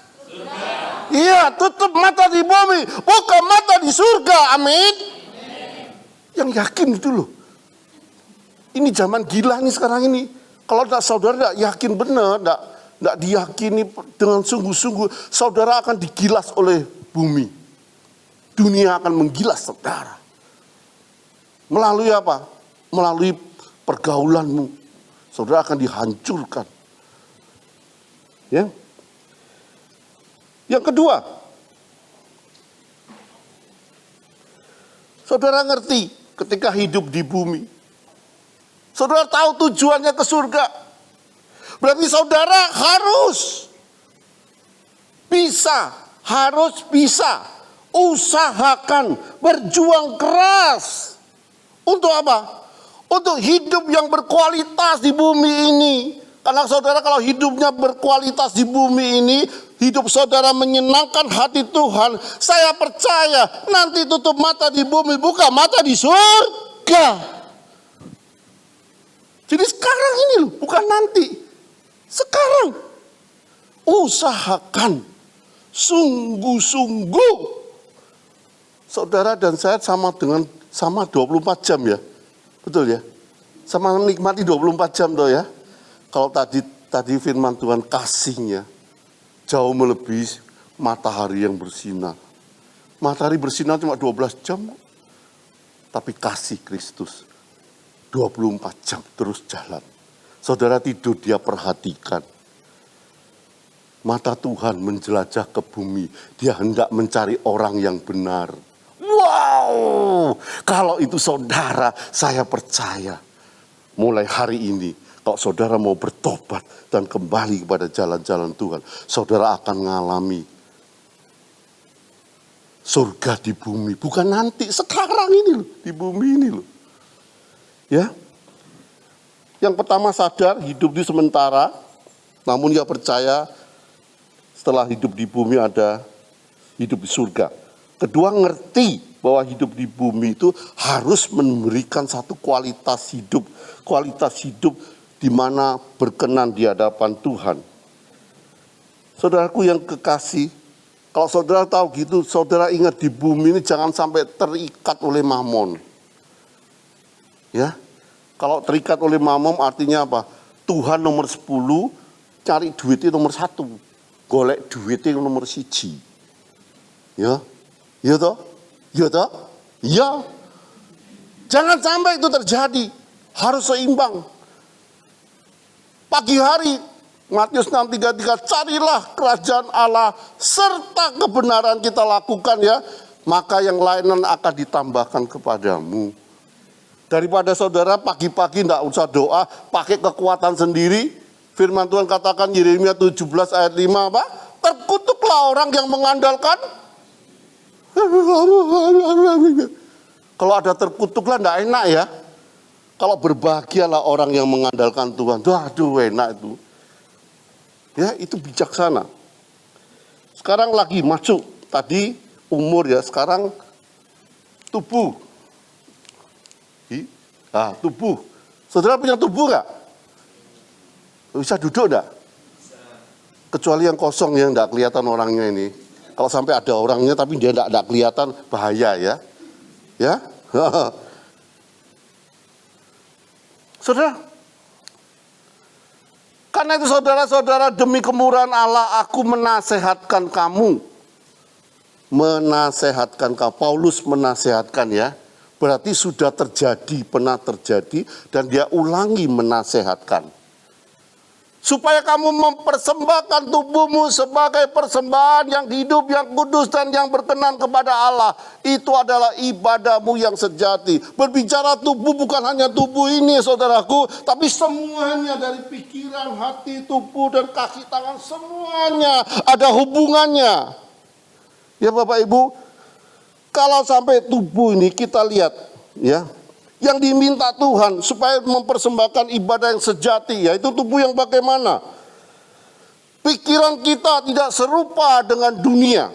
Iya, tutup mata di bumi, buka mata di surga. Amin. Yang yakin itu loh. Ini zaman gila nih sekarang ini. Kalau saudara tidak yakin benar, tidak diyakini dengan sungguh-sungguh, saudara akan digilas oleh bumi. Dunia akan menggilas saudara. Melalui apa? Melalui pergaulanmu. Saudara akan dihancurkan. Ya. Yang kedua, saudara ngerti ketika hidup di bumi. Saudara tahu tujuannya ke surga. Berarti saudara harus bisa usahakan, berjuang keras. Untuk apa? Untuk hidup yang berkualitas di bumi ini. Karena saudara kalau hidupnya berkualitas di bumi ini, hidup saudara menyenangkan hati Tuhan, saya percaya nanti tutup mata di bumi, buka mata di surga. Jadi sekarang ini loh, bukan nanti. Sekarang. Usahakan. Sungguh-sungguh. Saudara dan saya sama 24 jam ya. Betul ya? Sama menikmati 24 jam toh ya. Kalau tadi firman Tuhan kasihnya jauh melebihi matahari yang bersinar. Matahari bersinar cuma 12 jam. Tapi kasih Kristus 24 jam terus jalan. Saudara tidur, dia perhatikan. Mata Tuhan menjelajah ke bumi. Dia hendak mencari orang yang benar. Wow! Kalau itu saudara, saya percaya. Mulai hari ini, kalau saudara mau bertobat dan kembali kepada jalan-jalan Tuhan, saudara akan mengalami surga di bumi. Bukan nanti, sekarang ini loh, di bumi ini loh. Ya, yang pertama sadar hidup di sementara, namun dia percaya setelah hidup di bumi ada hidup di surga. Kedua, ngerti bahwa hidup di bumi itu harus memberikan satu kualitas hidup di mana berkenan di hadapan Tuhan. Saudaraku yang kekasih, Kalau saudara tahu gitu, saudara ingat di bumi ini jangan sampai terikat oleh mamon. Ya, kalau terikat oleh mamon artinya apa? Tuhan nomor 10, cari duitnya nomor 1. Golek duitnya nomor 1. Ya, ya toh? Ya toh? Ya. Jangan sampai itu terjadi. Harus seimbang. Pagi hari, Matius 6:33, carilah kerajaan Allah serta kebenaran kita lakukan ya, maka yang lain akan ditambahkan kepadamu. Daripada saudara pagi-pagi tidak usah doa, pakai kekuatan sendiri. Firman Tuhan katakan Yeremia 17 ayat 5 apa? Terkutuklah orang yang mengandalkan. Kalau ada terkutuklah tidak enak ya. Kalau berbahagialah orang yang mengandalkan Tuhan. Aduh enak itu. Ya, itu bijaksana. Sekarang lagi masuk, tadi umur ya, sekarang tubuh. Tubuh. Saudara punya tubuh nggak? Bisa duduk nggak? Kecuali yang kosong yang nggak kelihatan orangnya ini. Kalau sampai ada orangnya tapi dia nggak kelihatan, bahaya ya. Ya, saudara. Karena itu saudara-saudara, demi kemurahan Allah aku menasehatkan kamu. Menasehatkan kamu. Paulus menasehatkan ya. Berarti sudah terjadi, pernah terjadi. Dan dia ulangi menasehatkan. Supaya kamu mempersembahkan tubuhmu sebagai persembahan yang hidup, yang kudus, dan yang berkenan kepada Allah. Itu adalah ibadahmu yang sejati. Berbicara tubuh bukan hanya tubuh ini saudaraku, tapi semuanya dari pikiran, hati, tubuh, dan kaki, tangan. Semuanya ada hubungannya. Ya Bapak Ibu, kalau sampai tubuh ini kita lihat ya. Yang diminta Tuhan supaya mempersembahkan ibadah yang sejati, yaitu tubuh yang bagaimana? Pikiran kita tidak serupa dengan dunia.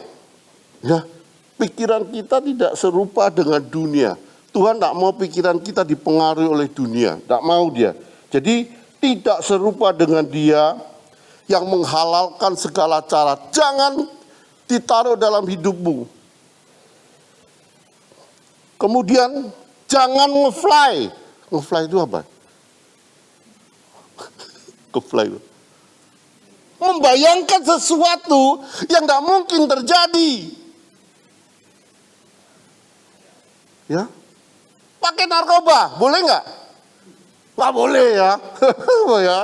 Ya, pikiran kita tidak serupa dengan dunia. Tuhan tidak mau pikiran kita dipengaruhi oleh dunia, tidak mau dia. Jadi tidak serupa dengan dia yang menghalalkan segala cara. Jangan ditaruh dalam hidupmu. Kemudian jangan nge-fly. Nge-fly itu apa? Nge-fly itu membayangkan sesuatu yang tidak mungkin terjadi. Ya, pakai narkoba, boleh nggak? Nggak boleh ya. Ya.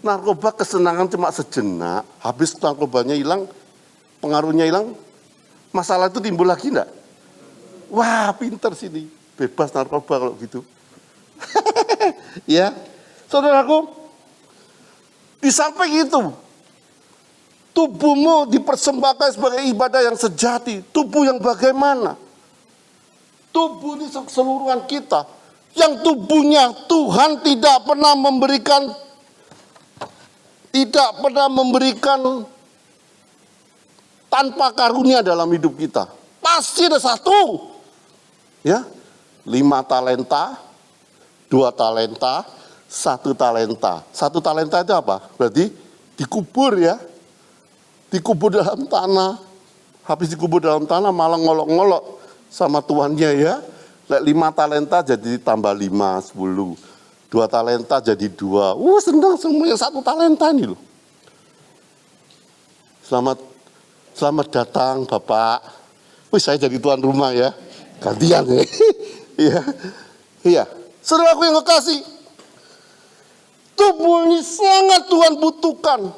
Narkoba kesenangan cuma sejenak, habis narkobanya hilang, pengaruhnya hilang, masalah itu timbul lagi enggak? Wah, pinter sini. Bebas narkoba kalau gitu. Ya, saudaraku, di samping itu, tubuhmu dipersembahkan sebagai ibadah yang sejati. Tubuh yang bagaimana? Tubuh ini keseluruhan kita. Yang tubuhnya Tuhan tidak pernah memberikan tanpa karunia dalam hidup kita. Pasti ada satu. Ya, 5 talenta, 2 talenta, 1 talenta. 1 talenta itu apa? Berarti dikubur ya. Dikubur dalam tanah. Habis dikubur dalam tanah malah ngolok-ngolok sama tuannya ya. 5 talenta jadi tambah 5, 10. 2 talenta jadi 2. Senang semuanya 1 talenta ini loh. Selamat datang Bapak. Saya jadi tuan rumah ya. Gantian ya. Iya. Saudaraku yang kekasih, tubuh ini sangat Tuhan butuhkan.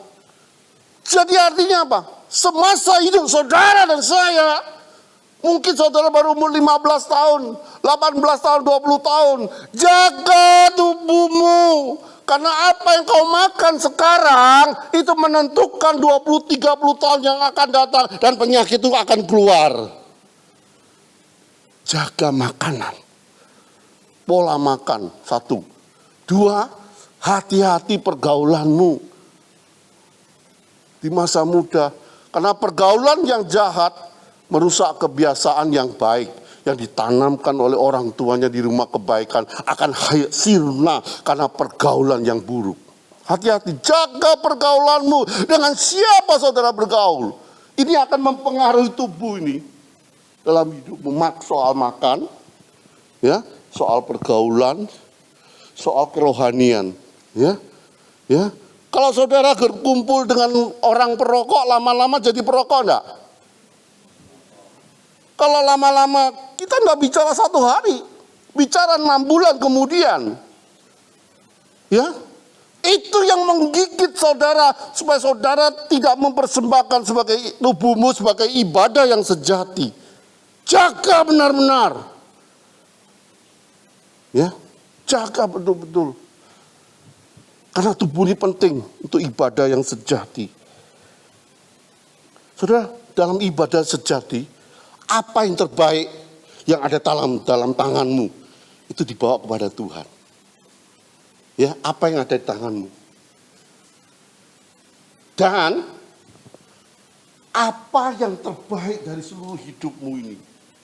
Jadi artinya apa? Semasa hidup saudara dan saya, mungkin saudara baru umur 15 tahun, 18 tahun, 20 tahun. Jaga tubuhmu. Karena apa yang kau makan sekarang, itu menentukan 20-30 tahun yang akan datang. Dan penyakit itu akan keluar. Jaga makanan. Pola makan, 1. 2, hati-hati pergaulanmu. Di masa muda. Karena pergaulan yang jahat merusak kebiasaan yang baik. Yang ditanamkan oleh orang tuanya di rumah kebaikan. Akan sirna karena pergaulan yang buruk. Hati-hati, jaga pergaulanmu. Dengan siapa saudara bergaul. Ini akan mempengaruhi tubuh ini dalam hidupmu. Soal makan, ya, soal pergaulan, soal kerohanian, ya. Kalau saudara berkumpul dengan orang perokok, lama-lama jadi perokok enggak? Kalau lama-lama, kita enggak bicara 1 hari, bicara 6 bulan kemudian. Ya, itu yang menggigit saudara, supaya saudara tidak mempersembahkan sebagai tubuhmu sebagai ibadah yang sejati. Jaga benar-benar. Ya, jaga betul-betul. Karena tubuh ini penting untuk ibadah yang sejati. Saudara, dalam ibadah sejati, apa yang terbaik yang ada dalam tanganmu, itu dibawa kepada Tuhan. Ya, apa yang ada di tanganmu. Dan apa yang terbaik dari seluruh hidupmu ini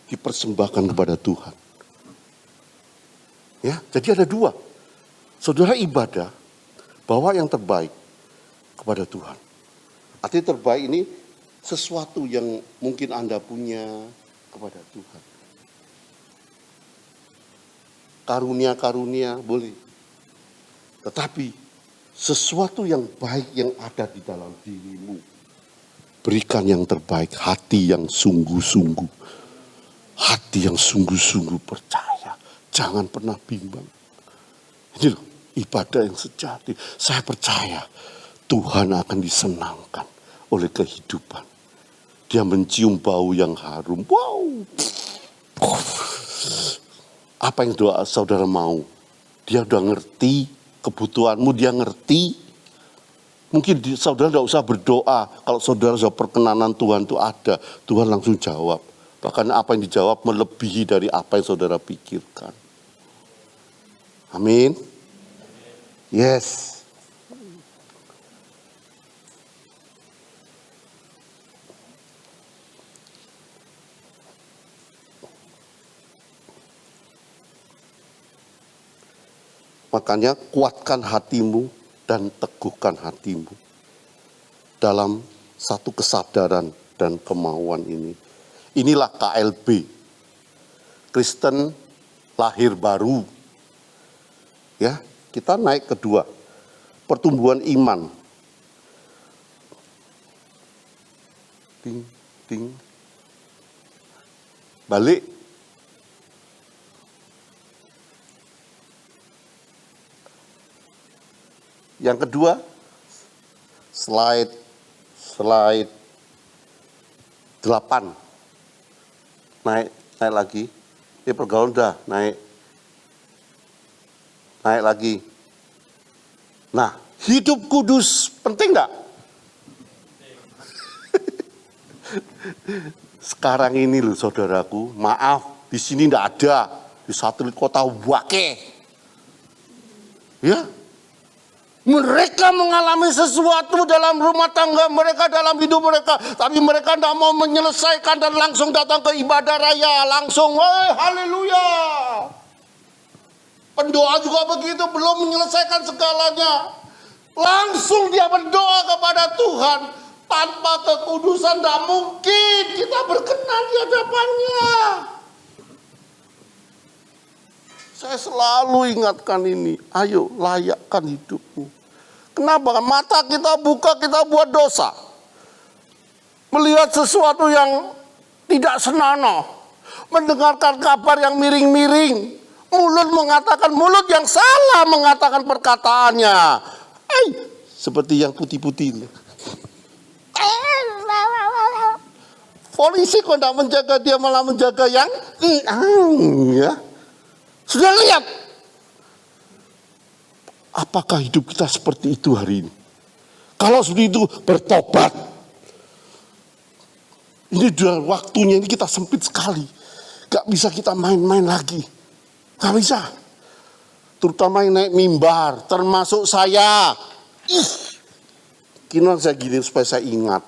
dipersembahkan kepada Tuhan. Ya, jadi ada 2. Saudara ibadah, bawa yang terbaik kepada Tuhan. Artinya terbaik ini sesuatu yang mungkin Anda punya kepada Tuhan. Karunia-karunia boleh. Tetapi sesuatu yang baik yang ada di dalam dirimu. Berikan yang terbaik, hati yang sungguh-sungguh. Hati yang sungguh-sungguh percaya. Jangan pernah bimbang. Ini loh. Ibadah yang sejati. Saya percaya Tuhan akan disenangkan oleh kehidupan. Dia mencium bau yang harum. Wow. Apa yang doa saudara mau? Dia udah ngerti kebutuhanmu, dia ngerti. Mungkin saudara tidak usah berdoa. Kalau saudara sudah perkenanan Tuhan itu ada, Tuhan langsung jawab. Bahkan apa yang dijawab melebihi dari apa yang saudara pikirkan. Amin. Yes. Makanya kuatkan hatimu dan teguhkan hatimu dalam satu kesadaran dan kemauan ini. Inilah KLB, Kristen lahir baru. Ya. Kita naik kedua, pertumbuhan iman. Ting. Balik. Yang kedua, slide 8. Naik lagi. Ini pergaulan udah naik lagi. Nah, hidup kudus penting enggak? Sekarang ini loh saudaraku, maaf, di sini enggak ada. Di satelit kota Wake. Ya. Mereka mengalami sesuatu dalam rumah tangga mereka, dalam hidup mereka. Tapi mereka tidak mau menyelesaikan dan langsung datang ke ibadah raya. Langsung, haleluya. Pendoa juga begitu, belum menyelesaikan segalanya. Langsung dia berdoa kepada Tuhan. Tanpa kekudusan tidak mungkin kita berkenan di hadapannya. Saya selalu ingatkan ini. Ayo layakkan hidupmu. Kenapa? Mata kita buka, kita buat dosa. Melihat sesuatu yang tidak senonoh. Mendengarkan kabar yang miring-miring. Mulut yang salah mengatakan perkataannya. Seperti yang putih-putih. Polisi kok tidak menjaga, dia malah menjaga yang ya. Sudah lihat. Apakah hidup kita seperti itu hari ini? Kalau seperti itu, bertobat. Ini sudah waktunya, ini kita sempit sekali. Gak bisa kita main-main lagi. Gak bisa. Terutama yang naik mimbar, termasuk saya. Kini saya gini supaya saya ingat.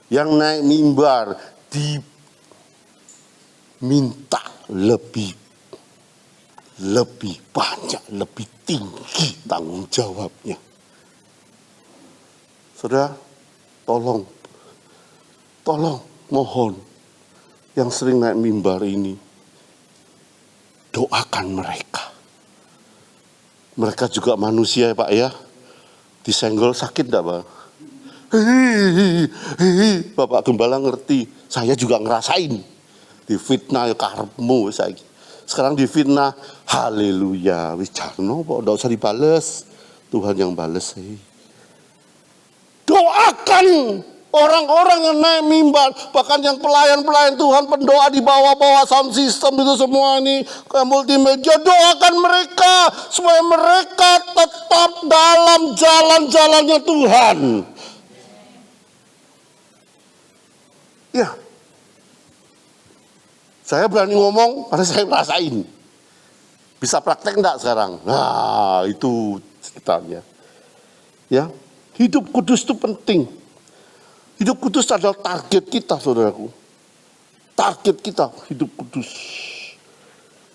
Yang naik mimbar diminta lebih banyak, lebih tinggi tanggung jawabnya. Saudara, tolong tolong, mohon, yang sering naik mimbar ini, doakan mereka. Mereka juga manusia ya Pak ya. Disenggol sakit enggak Pak? Bapak Gembala ngerti, saya juga ngerasain. Difitnah ya karepmu saiki. Sekarang difitnah, haleluya. Wis jarno kok enggak usah dibales. Tuhan yang bales. Doakan orang-orang yang naik mimbar, bahkan yang pelayan-pelayan Tuhan, pendoa di bawah-bawah sound system itu semua ini, ke multimedia, doakan mereka supaya mereka tetap dalam jalan-jalannya Tuhan. Ya, saya berani ngomong karena saya ngerasain. Bisa praktek enggak sekarang? Nah, itu ceritanya. Ya, hidup kudus itu penting. Hidup kudus adalah target kita, saudaraku. Target kita hidup kudus.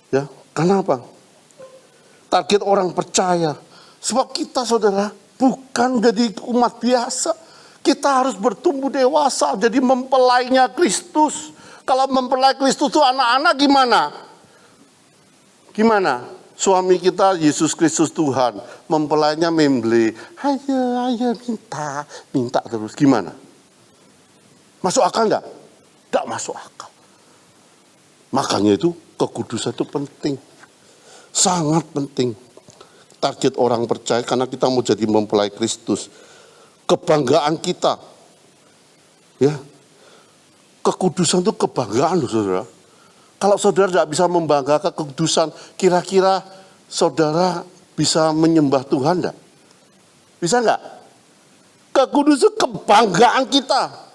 Ya, kenapa? Target orang percaya. Sebab kita, saudara, bukan jadi umat biasa. Kita harus bertumbuh dewasa, jadi mempelainya Kristus. Kalau mempelai Kristus itu anak-anak gimana? Gimana? Suami kita Yesus Kristus Tuhan, mempelainya memble. Ayo minta terus. Gimana? Masuk akal enggak? Enggak masuk akal. Makanya itu kekudusan itu penting. Sangat penting. Target orang percaya karena kita mau jadi mempelai Kristus. Kebanggaan kita. Ya. Kekudusan itu kebanggaan loh saudara. Kalau saudara tidak bisa membanggakan kekudusan, kira-kira saudara bisa menyembah Tuhan enggak? Bisa enggak? Kekudusan kebanggaan kita.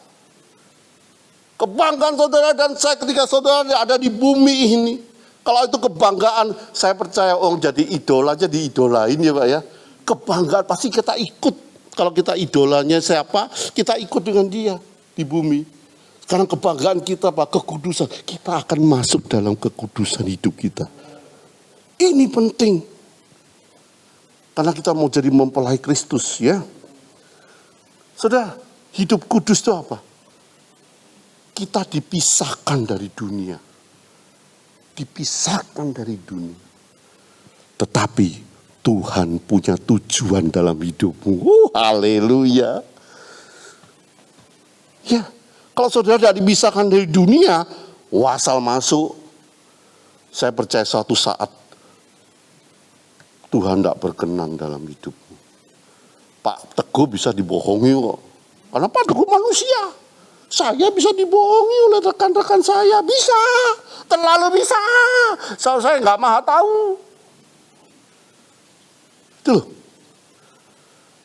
Kebanggaan saudara dan saya ketika saudara ada di bumi ini. Kalau itu kebanggaan, saya percaya jadi idola aja diidolain ya Pak ya. Kebanggaan pasti kita ikut. Kalau kita idolanya siapa, kita ikut dengan dia di bumi. Sekarang kebanggaan kita Pak, kekudusan. Kita akan masuk dalam kekudusan hidup kita. Ini penting. Karena kita mau jadi mempelai Kristus ya. Saudara, hidup kudus itu apa? Kita dipisahkan dari dunia. Dipisahkan dari dunia. Tetapi Tuhan punya tujuan dalam hidupmu. Haleluya. Ya, kalau saudara tidak dipisahkan dari dunia, asal masuk, saya percaya suatu saat Tuhan tidak berkenan dalam hidupmu. Pak Teguh bisa dibohongi kok. Karena Pak Teguh manusia. Saya bisa dibohongi oleh rekan-rekan saya. Bisa. Terlalu bisa. Saya nggak maha tahu. Itu loh.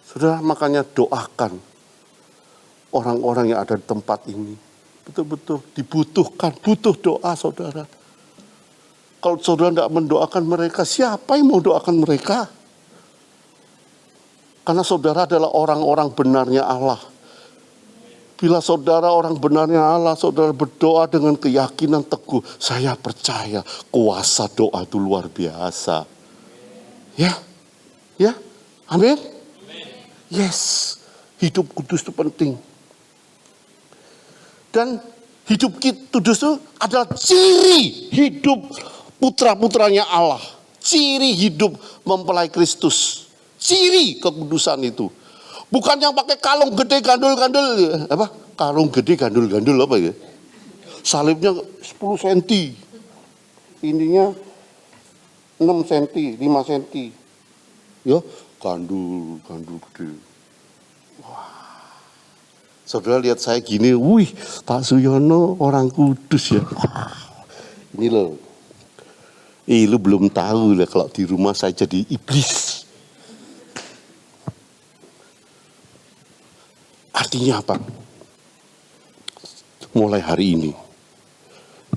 Saudara, makanya doakan orang-orang yang ada di tempat ini. Betul-betul dibutuhkan. Butuh doa saudara. Kalau saudara tidak mendoakan mereka, siapa yang mau doakan mereka? Karena saudara adalah orang-orang benarnya Allah. Bila saudara orang benarnya Allah, saudara berdoa dengan keyakinan teguh. Saya percaya kuasa doa itu luar biasa. Ya, ya, amin. Yes, hidup kudus itu penting. Dan hidup kudus itu adalah ciri hidup putra-putranya Allah. Ciri hidup mempelai Kristus. Ciri kekudusan itu. Bukan yang pakai kalung gede gandul-gandul. Apa? Kalung gede gandul-gandul apa ya? Salibnya 10 cm. Ininya 6 cm, 5 cm. Ya, gandul gede. Wah. Saudara lihat saya gini, wih, Pak Suyono orang kudus ya. Ini loh. Lu belum tahu lah kalau di rumah saya jadi iblis. Artinya apa? Mulai hari ini,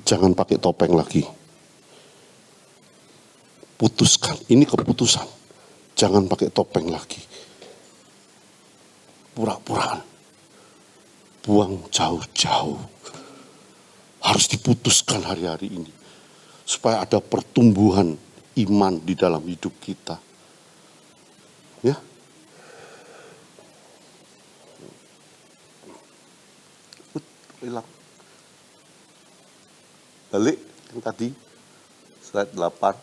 jangan pakai topeng lagi. Putuskan, ini keputusan. Jangan pakai topeng lagi. Pura-puraan. Buang jauh-jauh. Harus diputuskan hari-hari ini. Supaya ada pertumbuhan iman di dalam hidup kita. Ya. hilang. Balik yang tadi, slide 8.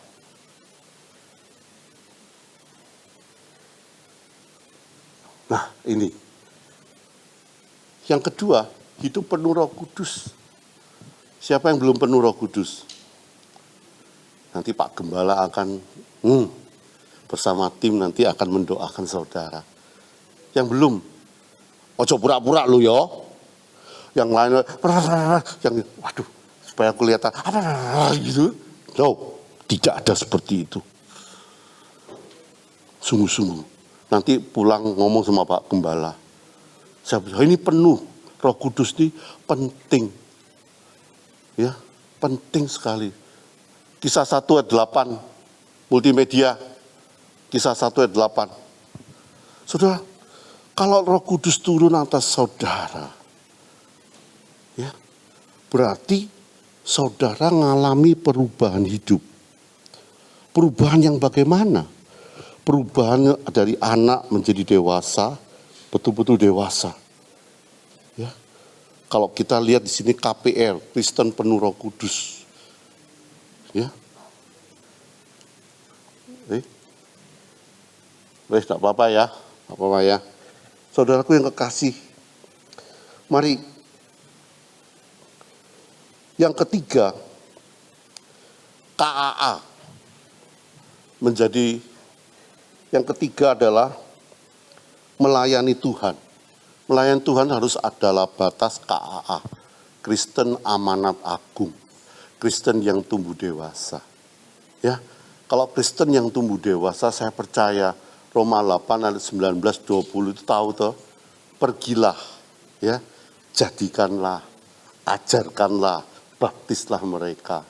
Nah, ini. Yang kedua, hidup penuh Roh Kudus. Siapa yang belum penuh Roh Kudus? Nanti Pak Gembala akan bersama tim nanti akan mendoakan saudara. Yang belum, ojo pura-pura lu yo. Yang lain, yang waduh, supaya aku lihat gitu. No, tidak ada seperti itu. Sungguh-sungguh. Nanti pulang ngomong sama Pak Gembala. Saya bilang, ini penuh. Roh Kudus ini penting. Ya, penting sekali. Kisah 1 ayat 8, multimedia. Kisah 1 ayat 8. Saudara, kalau Roh Kudus turun atas saudara, ya, berarti saudara mengalami perubahan hidup. Perubahan yang bagaimana? Perubahan dari anak menjadi dewasa, betul-betul dewasa. Ya. Kalau kita lihat di sini KPR, Kristen penuh Roh Kudus. Ya. Tidak apa-apa ya, tidak apa-apa ya. Saudaraku yang kekasih, mari. Yang ketiga, KAA menjadi yang ketiga adalah melayani Tuhan. Melayani Tuhan harus adalah batas KAA, Kristen amanat agung, Kristen yang tumbuh dewasa. Ya, kalau Kristen yang tumbuh dewasa, saya percaya Roma 8 ayat 19-20 itu tahu toh, pergilah, ya, jadikanlah, ajarkanlah, baptislah mereka,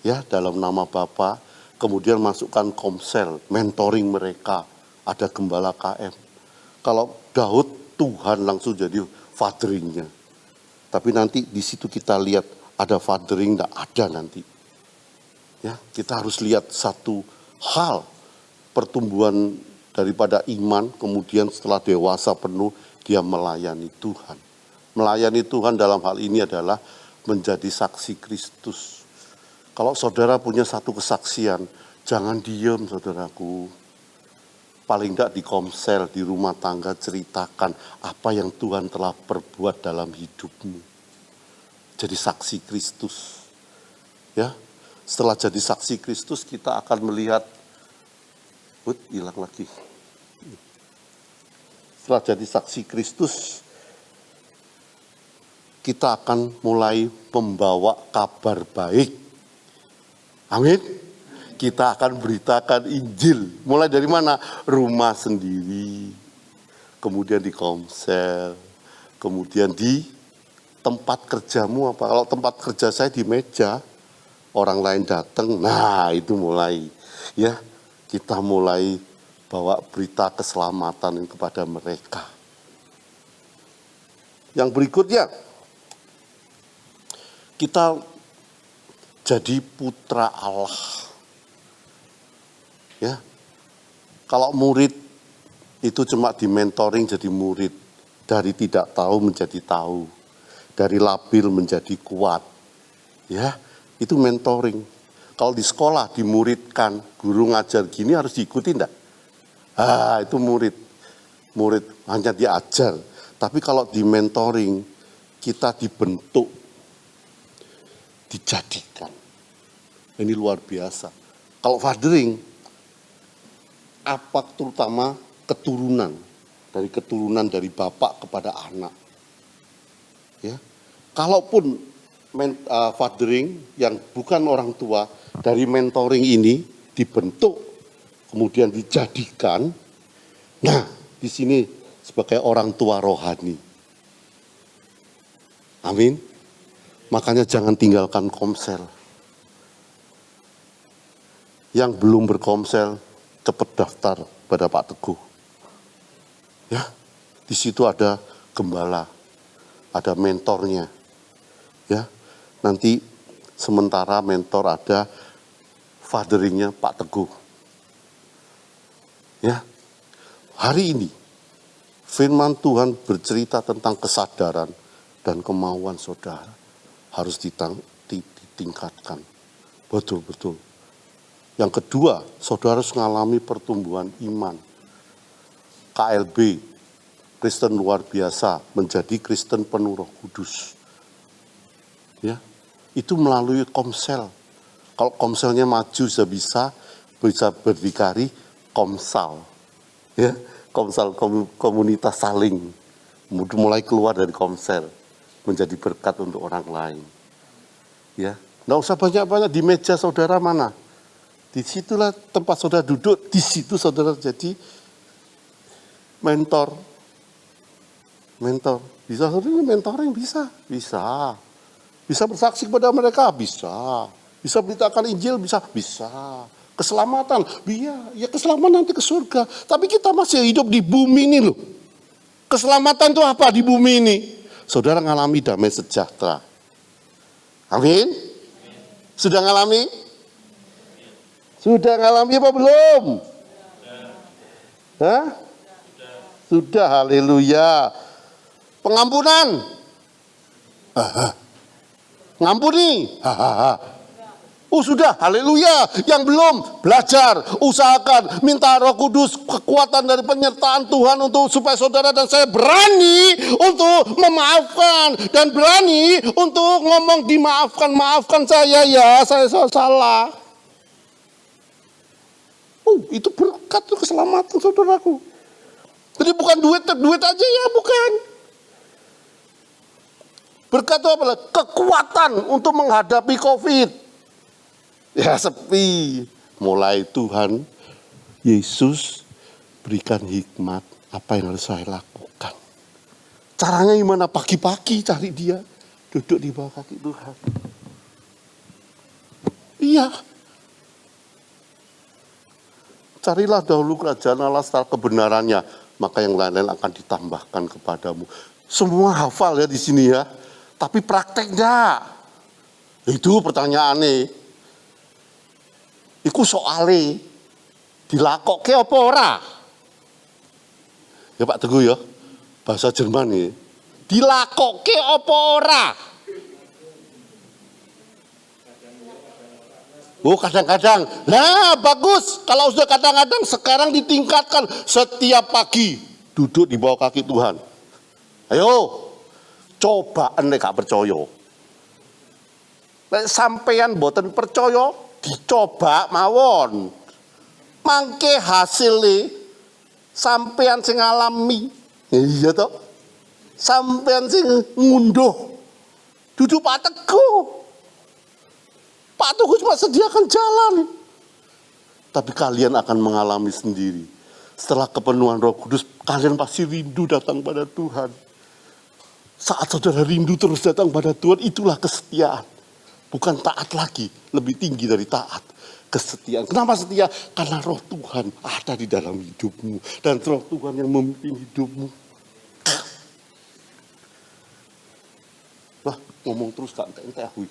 ya, dalam nama Bapa. Kemudian masukkan komsel, mentoring mereka, ada gembala KM. Kalau Daud, Tuhan langsung jadi fatheringnya. Tapi nanti di situ kita lihat ada fathering, tidak ada nanti. Ya, kita harus lihat satu hal, pertumbuhan daripada iman, kemudian setelah dewasa penuh, dia melayani Tuhan. Melayani Tuhan dalam hal ini adalah menjadi saksi Kristus. Kalau saudara punya satu kesaksian, jangan diem saudaraku. Paling tidak di komsel, di rumah tangga, ceritakan apa yang Tuhan telah perbuat dalam hidupmu. Jadi saksi Kristus. Ya, setelah jadi saksi Kristus, kita akan melihat, hilang lagi. Setelah jadi saksi Kristus, kita akan mulai membawa kabar baik. Amin. Kita akan beritakan Injil. Mulai dari mana? Rumah sendiri, kemudian di komsel, kemudian di tempat kerjamu apa? Kalau tempat kerja saya di meja, orang lain datang, nah itu mulai, ya, kita mulai bawa berita keselamatan kepada mereka. Yang berikutnya, kita jadi putra Allah. Ya, kalau murid itu cuma di mentoring jadi murid, dari tidak tahu menjadi tahu, dari labil menjadi kuat, ya, itu mentoring. Kalau di sekolah dimuridkan, guru ngajar gini harus diikuti enggak? Itu murid hanya diajar. Tapi kalau di mentoring kita dibentuk, dijadikan. Ini luar biasa. Kalau fathering, apa terutama keturunan dari bapak kepada anak. Ya, kalaupun fathering yang bukan orang tua dari mentoring ini dibentuk, kemudian dijadikan, nah di sini sebagai orang tua rohani. Amin. Makanya jangan tinggalkan komsel. Yang belum berkomsel, cepat daftar pada Pak Teguh. Ya, di situ ada gembala, ada mentornya. Ya, nanti sementara mentor ada, fatheringnya Pak Teguh. Ya, hari ini firman Tuhan bercerita tentang kesadaran dan kemauan saudara harus ditingkatkan. Betul-betul. Yang kedua, saudara harus mengalami pertumbuhan iman. KLB, Kristen luar biasa, menjadi Kristen penuh Roh Kudus. Ya, itu melalui komsel. Kalau komselnya maju sudah bisa berdikari komsal. Ya, komsal komunitas saling mulai keluar dari komsel menjadi berkat untuk orang lain. Ya, nggak usah banyak-banyak di meja saudara mana. Disitulah tempat saudara duduk, di situ saudara jadi mentor. Bisa saudara mentoring, bisa. Bisa bersaksi kepada mereka, bisa. Bisa beritakan Injil, bisa. Keselamatan, ya keselamatan nanti ke surga. Tapi kita masih hidup di bumi ini loh. Keselamatan itu apa di bumi ini? Saudara ngalami damai sejahtera. Amin. Sudah ngalami? Sudah ngalami apa belum? Hah? Sudah, haleluya. Pengampunan. Ngampuni. Oh sudah, haleluya. Yang belum, belajar, usahakan, minta Roh Kudus, kekuatan dari penyertaan Tuhan untuk supaya saudara dan saya berani untuk memaafkan dan berani untuk ngomong maafkan saya ya, saya salah. Itu berkat itu keselamatan saudaraku. Jadi bukan duit aja ya, bukan. Berkat itu apa? Kekuatan untuk menghadapi COVID. Ya sepi. Mulai Tuhan Yesus berikan hikmat apa yang harus saya lakukan. Caranya gimana? Pagi-pagi cari dia. Duduk di bawah kaki Tuhan. Iya. Carilah dahulu kerajaan Allah serta kebenarannya. Maka yang lain-lain akan ditambahkan kepadamu. Semua hafal ya di sini ya. Tapi praktek enggak? Itu pertanyaannya. Iku soalnya dilakokke apa ora? Ya Pak Teguh ya. Bahasa Jerman ya. Dilakokke apa ora? Oh kadang-kadang. Nah bagus. Kalau sudah kadang-kadang sekarang ditingkatkan setiap pagi. Duduk di bawah kaki Tuhan. Ayo. Cobaan nek gak percaya. Nek sampeyan mboten percaya, dicoba mawon. Mangke hasilnya sampeyan sing ngalami. Iya toh? Sampeyan sing ngunduh. Duduk Pak Teguh. Pak Teguh cuma sediakan jalan. Tapi kalian akan mengalami sendiri. Setelah kepenuhan Roh Kudus, kalian pasti rindu datang pada Tuhan. Saat saudara rindu terus datang pada Tuhan, itulah kesetiaan. Bukan taat lagi, lebih tinggi dari taat. Kesetiaan. Kenapa setia? Karena Roh Tuhan ada di dalam hidupmu. Dan Roh Tuhan yang memimpin hidupmu. Wah, ngomong terus tak ente aku.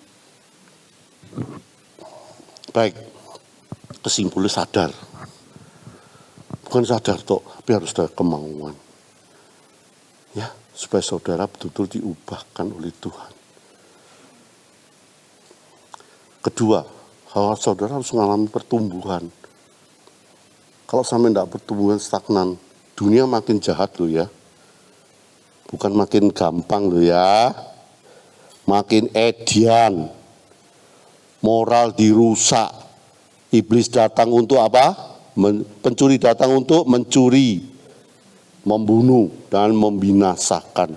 Baik, kesimpulannya sadar. Bukan sadar toh, tapi harus ada kemauan. Ya, supaya saudara betul-betul diubahkan oleh Tuhan. Kedua, saudara harus mengalami pertumbuhan. Kalau sampai tidak pertumbuhan stagnan, dunia makin jahat loh ya. Bukan makin gampang loh ya. Makin edian. Moral dirusak. Iblis datang untuk apa? Pencuri datang untuk mencuri, membunuh, dan membinasakan.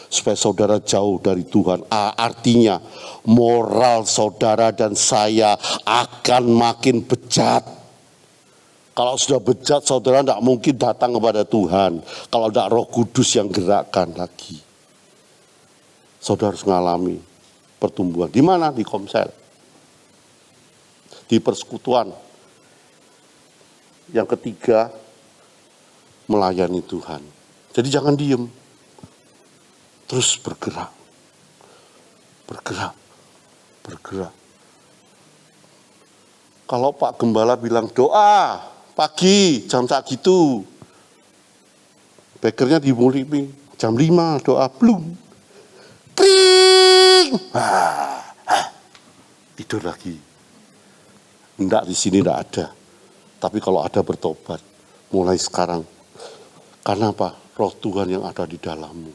Supaya saudara jauh dari Tuhan. Artinya moral saudara dan saya akan makin bejat. Kalau sudah bejat saudara tidak mungkin datang kepada Tuhan. Kalau tidak Roh Kudus yang gerakkan lagi. Saudara harus mengalami pertumbuhan. Di mana? Di komsel. Di persekutuan. Yang ketiga, melayani Tuhan. Jadi jangan diem. Terus bergerak. Bergerak. Bergerak. Kalau Pak Gembala bilang doa pagi jam segitu. Bekernya dimulai jam 5 doa belum. maling. Tidur lagi. Enggak, di sini enggak ada. Tapi kalau ada bertobat, mulai sekarang. Karena apa? Roh Tuhan yang ada di dalammu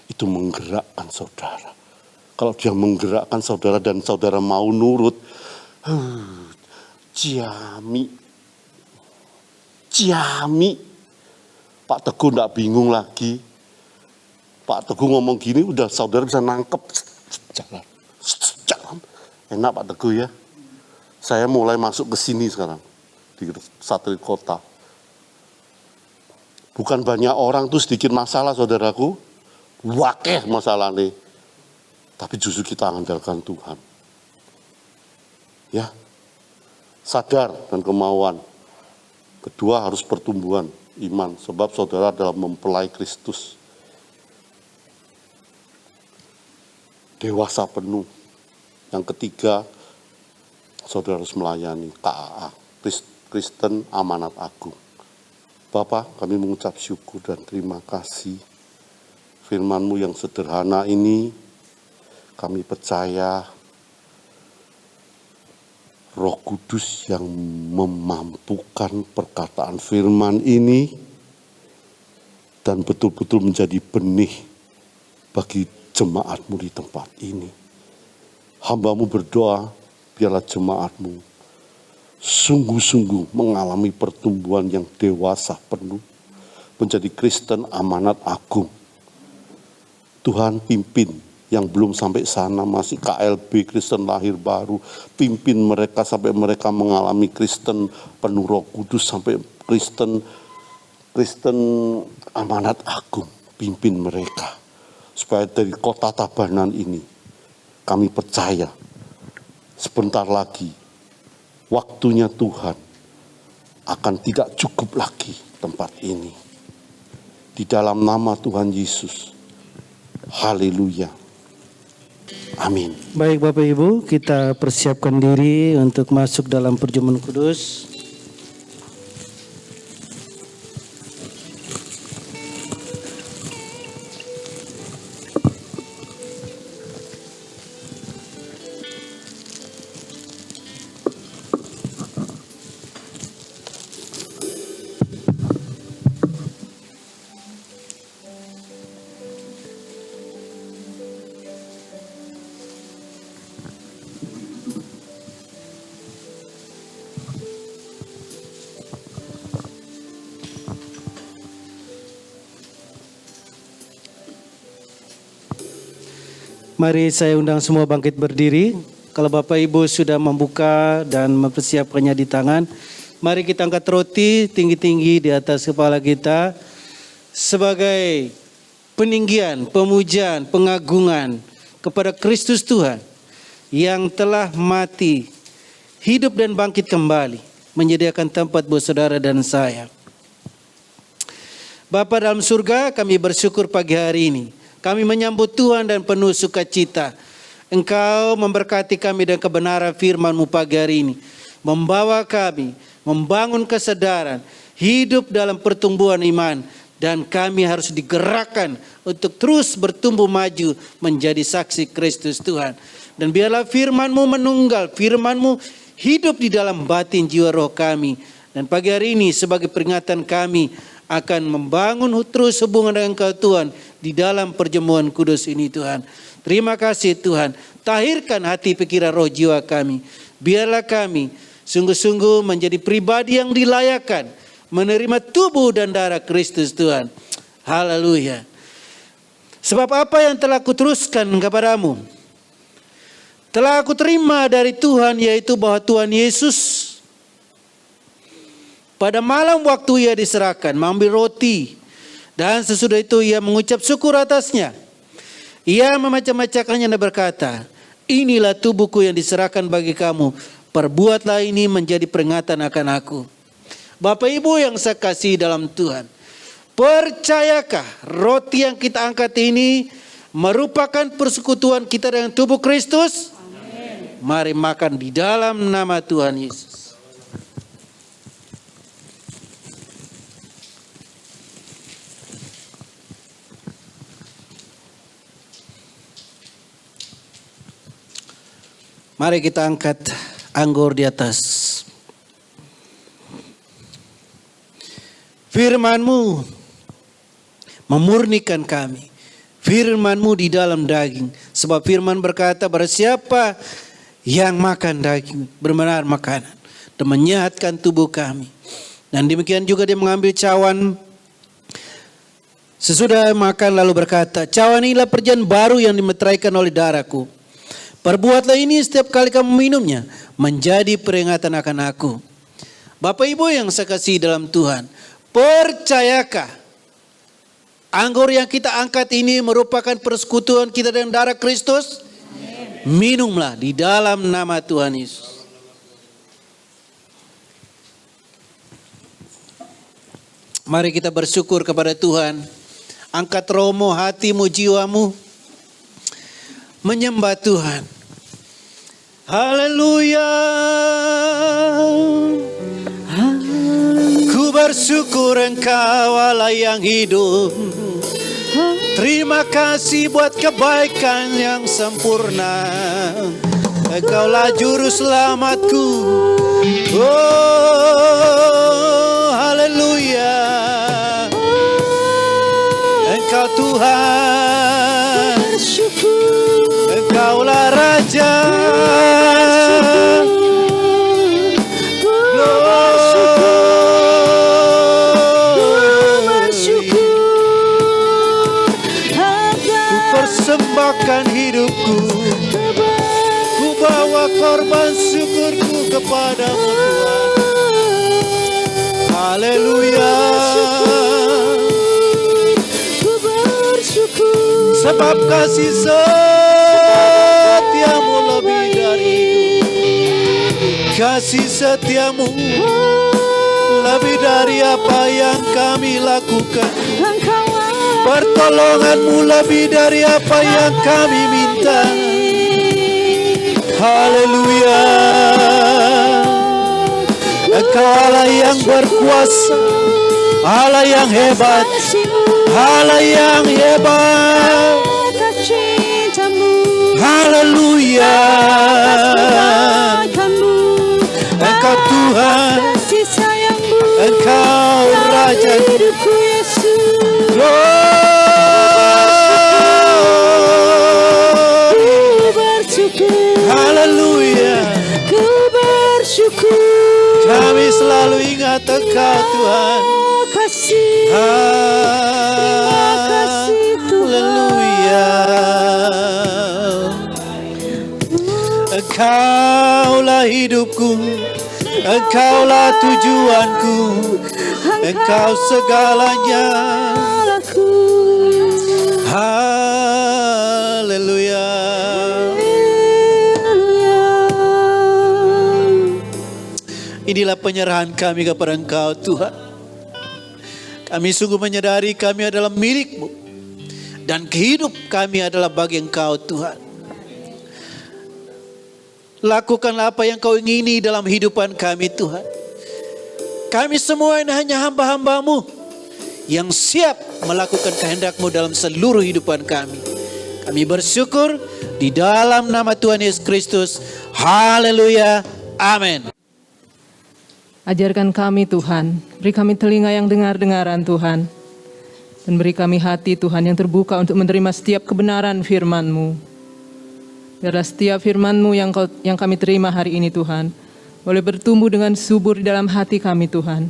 itu menggerakkan saudara. Kalau dia menggerakkan saudara dan saudara mau nurut, Ciami. Pak Teguh enggak bingung lagi. Pak Teguh ngomong gini, udah saudara bisa nangkep. Jalan. Enak Pak Teguh ya. Saya mulai masuk ke sini sekarang. Di satelit kota. Bukan banyak orang tuh sedikit masalah saudaraku. Wakeh masalah nih. Tapi justru kita andalkan Tuhan. Ya. Sadar dan kemauan. Kedua harus pertumbuhan iman. Sebab saudara dalam mempelai Kristus. Dewasa penuh. Yang ketiga, saudara harus melayani KAA. Kristen Amanat Agung. Bapak, kami mengucap syukur dan terima kasih. Firman-Mu yang sederhana ini, kami percaya Roh Kudus yang memampukan perkataan firman ini dan betul-betul menjadi benih bagi jemaat-Mu di tempat ini. Hamba-Mu berdoa, biarlah jemaat-Mu sungguh-sungguh mengalami pertumbuhan yang dewasa penuh, menjadi Kristen Amanat Agung. Tuhan pimpin yang belum sampai sana, masih KLB, Kristen lahir baru, pimpin mereka sampai mereka mengalami Kristen penuh Roh Kudus, sampai Kristen Amanat Agung, pimpin mereka. Supaya dari kota Tabanan ini, kami percaya sebentar lagi waktunya Tuhan akan tidak cukup lagi tempat ini. Di dalam nama Tuhan Yesus. Haleluya. Amin. Baik Bapak Ibu, kita persiapkan diri untuk masuk dalam perjamuan kudus. Mari saya undang semua bangkit berdiri. Kalau Bapak Ibu sudah membuka dan mempersiapkannya di tangan, mari kita angkat roti tinggi-tinggi di atas kepala kita sebagai peninggian, pemujaan, pengagungan kepada Kristus Tuhan yang telah mati, hidup dan bangkit kembali, menyediakan tempat buat saudara dan saya. Bapa dalam surga, kami bersyukur pagi hari ini. Kami menyambut Tuhan dan penuh sukacita. Engkau memberkati kami dengan kebenaran firman-Mu pagi hari ini. Membawa kami, membangun kesadaran, hidup dalam pertumbuhan iman. Dan kami harus digerakkan untuk terus bertumbuh maju menjadi saksi Kristus Tuhan. Dan biarlah firman-Mu menunggal, firman-Mu hidup di dalam batin jiwa roh kami. Dan pagi hari ini sebagai peringatan kami akan membangun terus hubungan dengan Engkau Tuhan di dalam perjamuan kudus ini Tuhan. Terima kasih Tuhan. Tahirkan hati pikiran roh jiwa kami. Biarlah kami sungguh-sungguh menjadi pribadi yang dilayakkan menerima tubuh dan darah Kristus Tuhan. Haleluya. Sebab apa yang telah kuteruskan kepadamu telah aku terima dari Tuhan, yaitu bahwa Tuhan Yesus pada malam waktu ia diserahkan, mengambil roti, dan sesudah itu ia mengucap syukur atasnya. Ia memecah-mecahkannya dan berkata, inilah tubuhku yang diserahkan bagi kamu, perbuatlah ini menjadi peringatan akan aku. Bapak Ibu yang saya kasih dalam Tuhan, percayakah roti yang kita angkat ini merupakan persekutuan kita dengan tubuh Kristus? Amin. Mari makan di dalam nama Tuhan Yesus. Mari kita angkat anggur di atas. Firman-Mu memurnikan kami. Firman-Mu di dalam daging. Sebab firman berkata, barang siapa yang makan daging benar makanan dan menyehatkan tubuh kami. Dan demikian juga dia mengambil cawan sesudah makan lalu berkata, cawan inilah perjanjian baru yang dimeteraikan oleh darahku. Perbuatlah ini setiap kali kamu minumnya, menjadi peringatan akan aku. Bapak Ibu yang saya kasihi dalam Tuhan, percayakah anggur yang kita angkat ini merupakan persekutuan kita dengan darah Kristus? Minumlah di dalam nama Tuhan Yesus. Mari kita bersyukur kepada Tuhan. Angkat rohmu, hatimu, jiwamu. Menyembah Tuhan. Haleluya. Ku bersyukur Engkau Allah yang hidup. Terima kasih buat kebaikan yang sempurna. Engkaulah juru selamatku. Oh, haleluya. Engkau Tuhan. Engkaulah Raja. Persembahkan hidupku, ku bawa korban syukurku kepadamu Tuhan. Haleluya. Sebab kasih setiamu lebih dari hidup. Kasih setiamu lebih dari apa yang kami lakukan. Pertolonganmu lebih dari apa yang kami minta. Haleluya. Engkau Allah yang berkuasa, Allah yang hebat, Allah yang hebat. Haleluya. Engkau Tuhan, Engkau Raja. Haleluya. Kami selalu ingat Engkau Tuhan. Haleluya. Engkaulah hidupku, Engkaulah tujuanku, Engkau segalanya. Haleluya. Inilah penyerahan kami kepada Engkau Tuhan. Kami sungguh menyadari kami adalah milik-Mu. Dan hidup kami adalah bagi Engkau Tuhan. Lakukanlah apa yang Kau ingini dalam hidupan kami Tuhan. Kami semua ini hanya hamba-hamba-Mu yang siap melakukan kehendak-Mu dalam seluruh hidupan kami. Kami bersyukur di dalam nama Tuhan Yesus Kristus. Haleluya. Amin. Ajarkan kami Tuhan, beri kami telinga yang dengar-dengaran Tuhan. Dan beri kami hati Tuhan yang terbuka untuk menerima setiap kebenaran firman-Mu. Biarlah setiap firman-Mu yang kami terima hari ini Tuhan, boleh bertumbuh dengan subur di dalam hati kami Tuhan.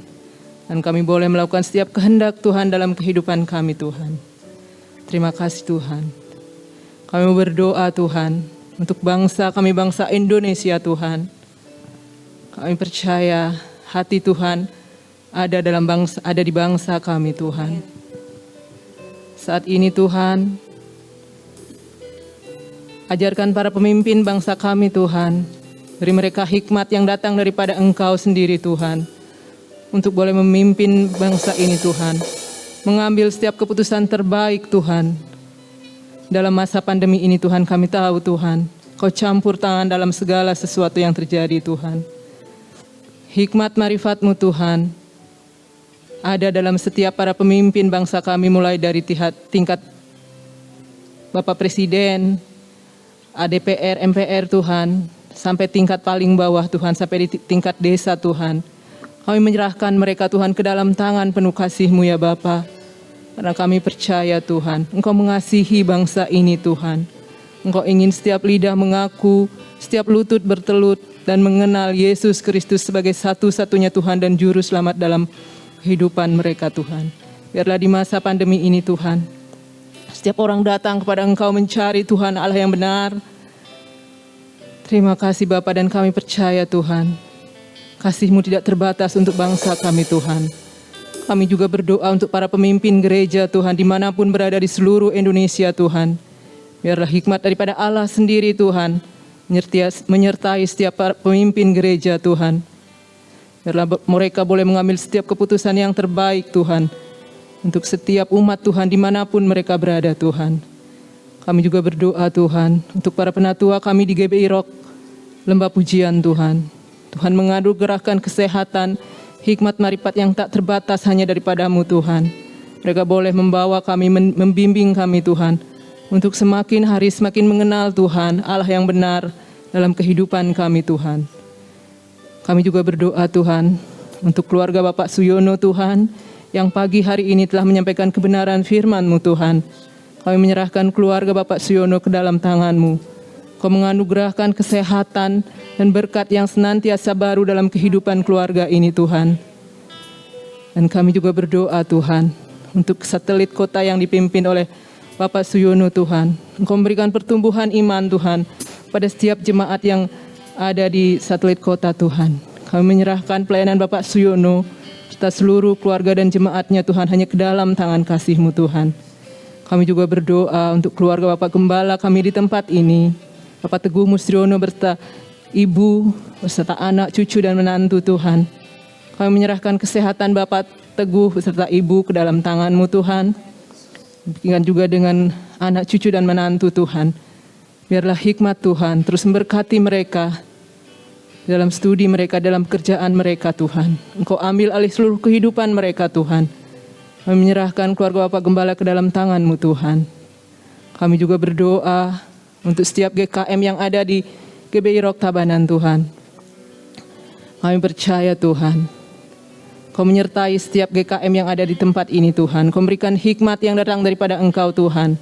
Dan kami boleh melakukan setiap kehendak Tuhan dalam kehidupan kami Tuhan. Terima kasih Tuhan. Kami berdoa Tuhan, untuk bangsa kami, bangsa Indonesia Tuhan. Kami percaya hati Tuhan ada di bangsa kami Tuhan. Saat ini Tuhan, ajarkan para pemimpin bangsa kami Tuhan. Beri mereka hikmat yang datang daripada Engkau sendiri Tuhan. Untuk boleh memimpin bangsa ini Tuhan. Mengambil setiap keputusan terbaik Tuhan. Dalam masa pandemi ini Tuhan, kami tahu Tuhan, Kau campur tangan dalam segala sesuatu yang terjadi Tuhan. Hikmat marifat-Mu Tuhan ada dalam setiap para pemimpin bangsa kami, mulai dari tingkat Bapak Presiden, ADPR, MPR Tuhan, sampai tingkat paling bawah Tuhan, sampai di tingkat desa Tuhan. Kami menyerahkan mereka Tuhan ke dalam tangan penuh kasih-Mu ya Bapa. Karena kami percaya Tuhan, Engkau mengasihi bangsa ini Tuhan. Engkau ingin setiap lidah mengaku, setiap lutut bertelut dan mengenal Yesus Kristus sebagai satu-satunya Tuhan dan Juru Selamat dalam kehidupan mereka Tuhan. Biarlah di masa pandemi ini Tuhan, setiap orang datang kepada Engkau mencari Tuhan Allah yang benar. Terima kasih Bapa, dan kami percaya Tuhan, kasih-Mu tidak terbatas untuk bangsa kami Tuhan. Kami juga berdoa untuk para pemimpin gereja Tuhan dimanapun berada di seluruh Indonesia Tuhan. Biarlah hikmat daripada Allah sendiri Tuhan menyertai setiap para pemimpin gereja Tuhan. Biarlah mereka boleh mengambil setiap keputusan yang terbaik Tuhan untuk setiap umat Tuhan dimanapun mereka berada Tuhan. Kami juga berdoa Tuhan untuk para penatua kami di GBI Rock Lembah Pujian Tuhan. Tuhan menganugerahkan kesehatan, hikmat marifat yang tak terbatas hanya daripada-Mu Tuhan. Mereka boleh membawa kami, membimbing kami Tuhan, untuk semakin hari semakin mengenal Tuhan, Allah yang benar dalam kehidupan kami Tuhan. Kami juga berdoa Tuhan, untuk keluarga Bapak Suyono Tuhan, yang pagi hari ini telah menyampaikan kebenaran firman-Mu Tuhan. Kami menyerahkan keluarga Bapak Suyono ke dalam tangan-Mu. Kau menganugerahkan kesehatan dan berkat yang senantiasa baru dalam kehidupan keluarga ini Tuhan. Dan kami juga berdoa Tuhan, untuk satelit kota yang dipimpin oleh Bapak Suyono Tuhan. Engkau memberikan pertumbuhan iman Tuhan pada setiap jemaat yang ada di satelit kota Tuhan. Kami menyerahkan pelayanan Bapak Suyono serta seluruh keluarga dan jemaatnya Tuhan hanya ke dalam tangan kasih-Mu Tuhan. Kami juga berdoa untuk keluarga Bapak Gembala kami di tempat ini, Bapak Teguh Musriono beserta ibu, beserta anak, cucu dan menantu Tuhan. Kami menyerahkan kesehatan Bapak Teguh beserta ibu ke dalam tangan-Mu Tuhan. Demikian juga dengan anak, cucu dan menantu Tuhan. Biarlah hikmat Tuhan terus memberkati mereka dalam studi mereka, dalam pekerjaan mereka Tuhan. Engkau ambil alih seluruh kehidupan mereka Tuhan. Kami menyerahkan keluarga Bapak Gembala ke dalam tangan-Mu Tuhan. Kami juga berdoa untuk setiap GKM yang ada di GBI Rock Tabanan Tuhan. Kami percaya Tuhan, Kau menyertai setiap GKM yang ada di tempat ini Tuhan. Kau memberikan hikmat yang datang daripada Engkau Tuhan.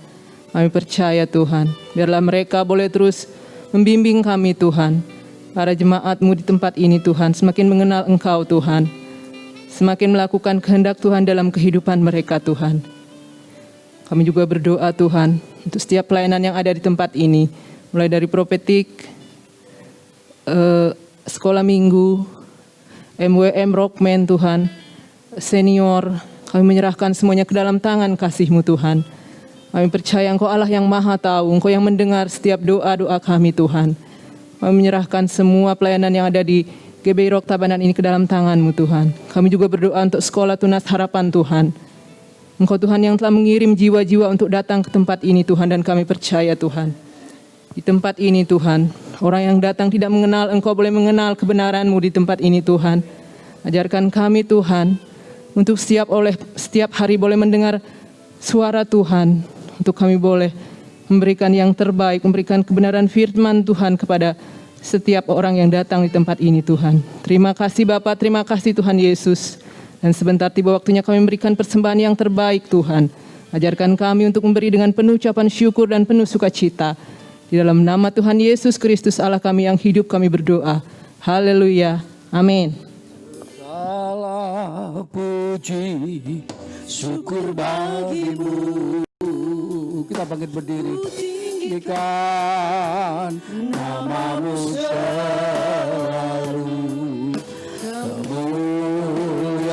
Kami percaya Tuhan, biarlah mereka boleh terus membimbing kami Tuhan. Para jemaat-Mu di tempat ini Tuhan, semakin mengenal Engkau Tuhan. Semakin melakukan kehendak Tuhan dalam kehidupan mereka Tuhan. Kami juga berdoa Tuhan, untuk setiap pelayanan yang ada di tempat ini. Mulai dari prophetic, sekolah minggu, MWM Rockman Tuhan, senior, kami menyerahkan semuanya ke dalam tangan kasih-Mu Tuhan. Kami percaya Engkau Allah yang maha tahu, Engkau yang mendengar setiap doa-doa kami Tuhan. Kami menyerahkan semua pelayanan yang ada di GBI Rock Tabanan ini ke dalam tangan-Mu Tuhan. Kami juga berdoa untuk sekolah Tunas Harapan Tuhan. Engkau Tuhan yang telah mengirim jiwa-jiwa untuk datang ke tempat ini Tuhan, dan kami percaya Tuhan. Di tempat ini Tuhan, orang yang datang tidak mengenal Engkau boleh mengenal kebenaran-Mu di tempat ini Tuhan. Ajarkan kami Tuhan, untuk setiap hari boleh mendengar suara Tuhan, untuk kami boleh memberikan yang terbaik, memberikan kebenaran firman Tuhan kepada setiap orang yang datang di tempat ini Tuhan. Terima kasih Bapa, terima kasih Tuhan Yesus. Dan sebentar tiba waktunya kami memberikan persembahan yang terbaik Tuhan. Ajarkan kami untuk memberi dengan penuh ucapan syukur dan penuh sukacita. Di dalam nama Tuhan Yesus Kristus Allah kami yang hidup kami berdoa. Haleluya. Amin. Salah puji syukur bagi-Mu. Kita bangkit berdiri. Tinggikan nama-Mu selalu. Kemuliaan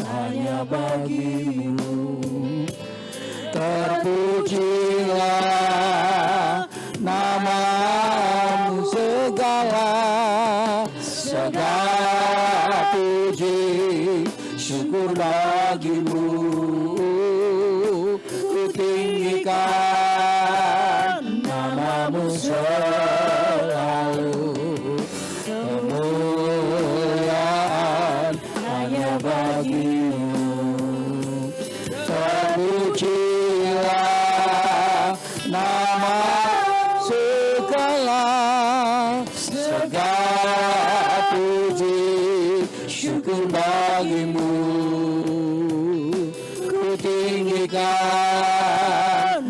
hanya bagi-Mu. Terpujilah nama-Mu segala puji syukur bagi-Mu. Ku tinggikan nama-Mu selalu. Kemuliaan hanya bagi-Mu. Terpujilah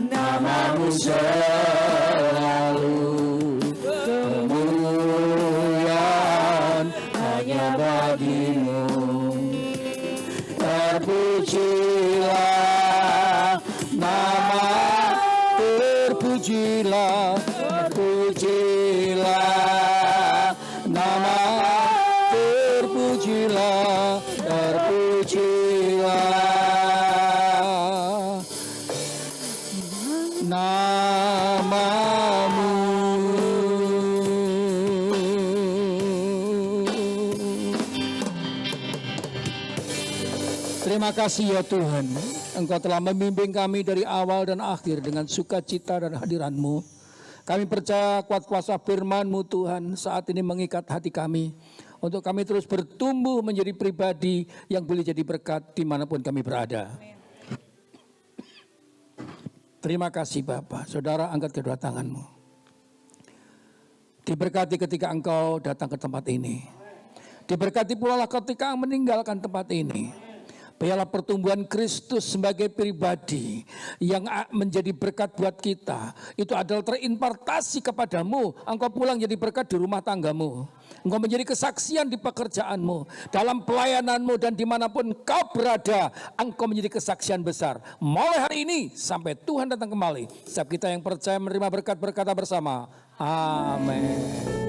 namamu selalu, kemuliaan hanya bagimu. Terpujilah nama, terpujilah, terpujilah nama, terpujilah, terpujilah namamu. Terima kasih ya Tuhan, Engkau telah membimbing kami dari awal dan akhir dengan sukacita dan hadiran-Mu. Kami percaya kuat kuasa firman-Mu Tuhan saat ini mengikat hati kami, untuk kami terus bertumbuh menjadi pribadi yang boleh jadi berkat dimanapun kami berada. Terima kasih Bapa. Saudara, angkat kedua tanganmu. Diberkati ketika engkau datang ke tempat ini. Diberkati pula lah ketika meninggalkan tempat ini. Biarlah pertumbuhan Kristus sebagai pribadi yang menjadi berkat buat kita, itu adalah terimpartasi kepadamu. Engkau pulang jadi berkat di rumah tanggamu. Engkau menjadi kesaksian di pekerjaanmu, dalam pelayananmu, dan dimanapun kau berada, engkau menjadi kesaksian besar. Mulai hari ini sampai Tuhan datang kembali, setiap kita yang percaya menerima berkat berkata bersama, amin.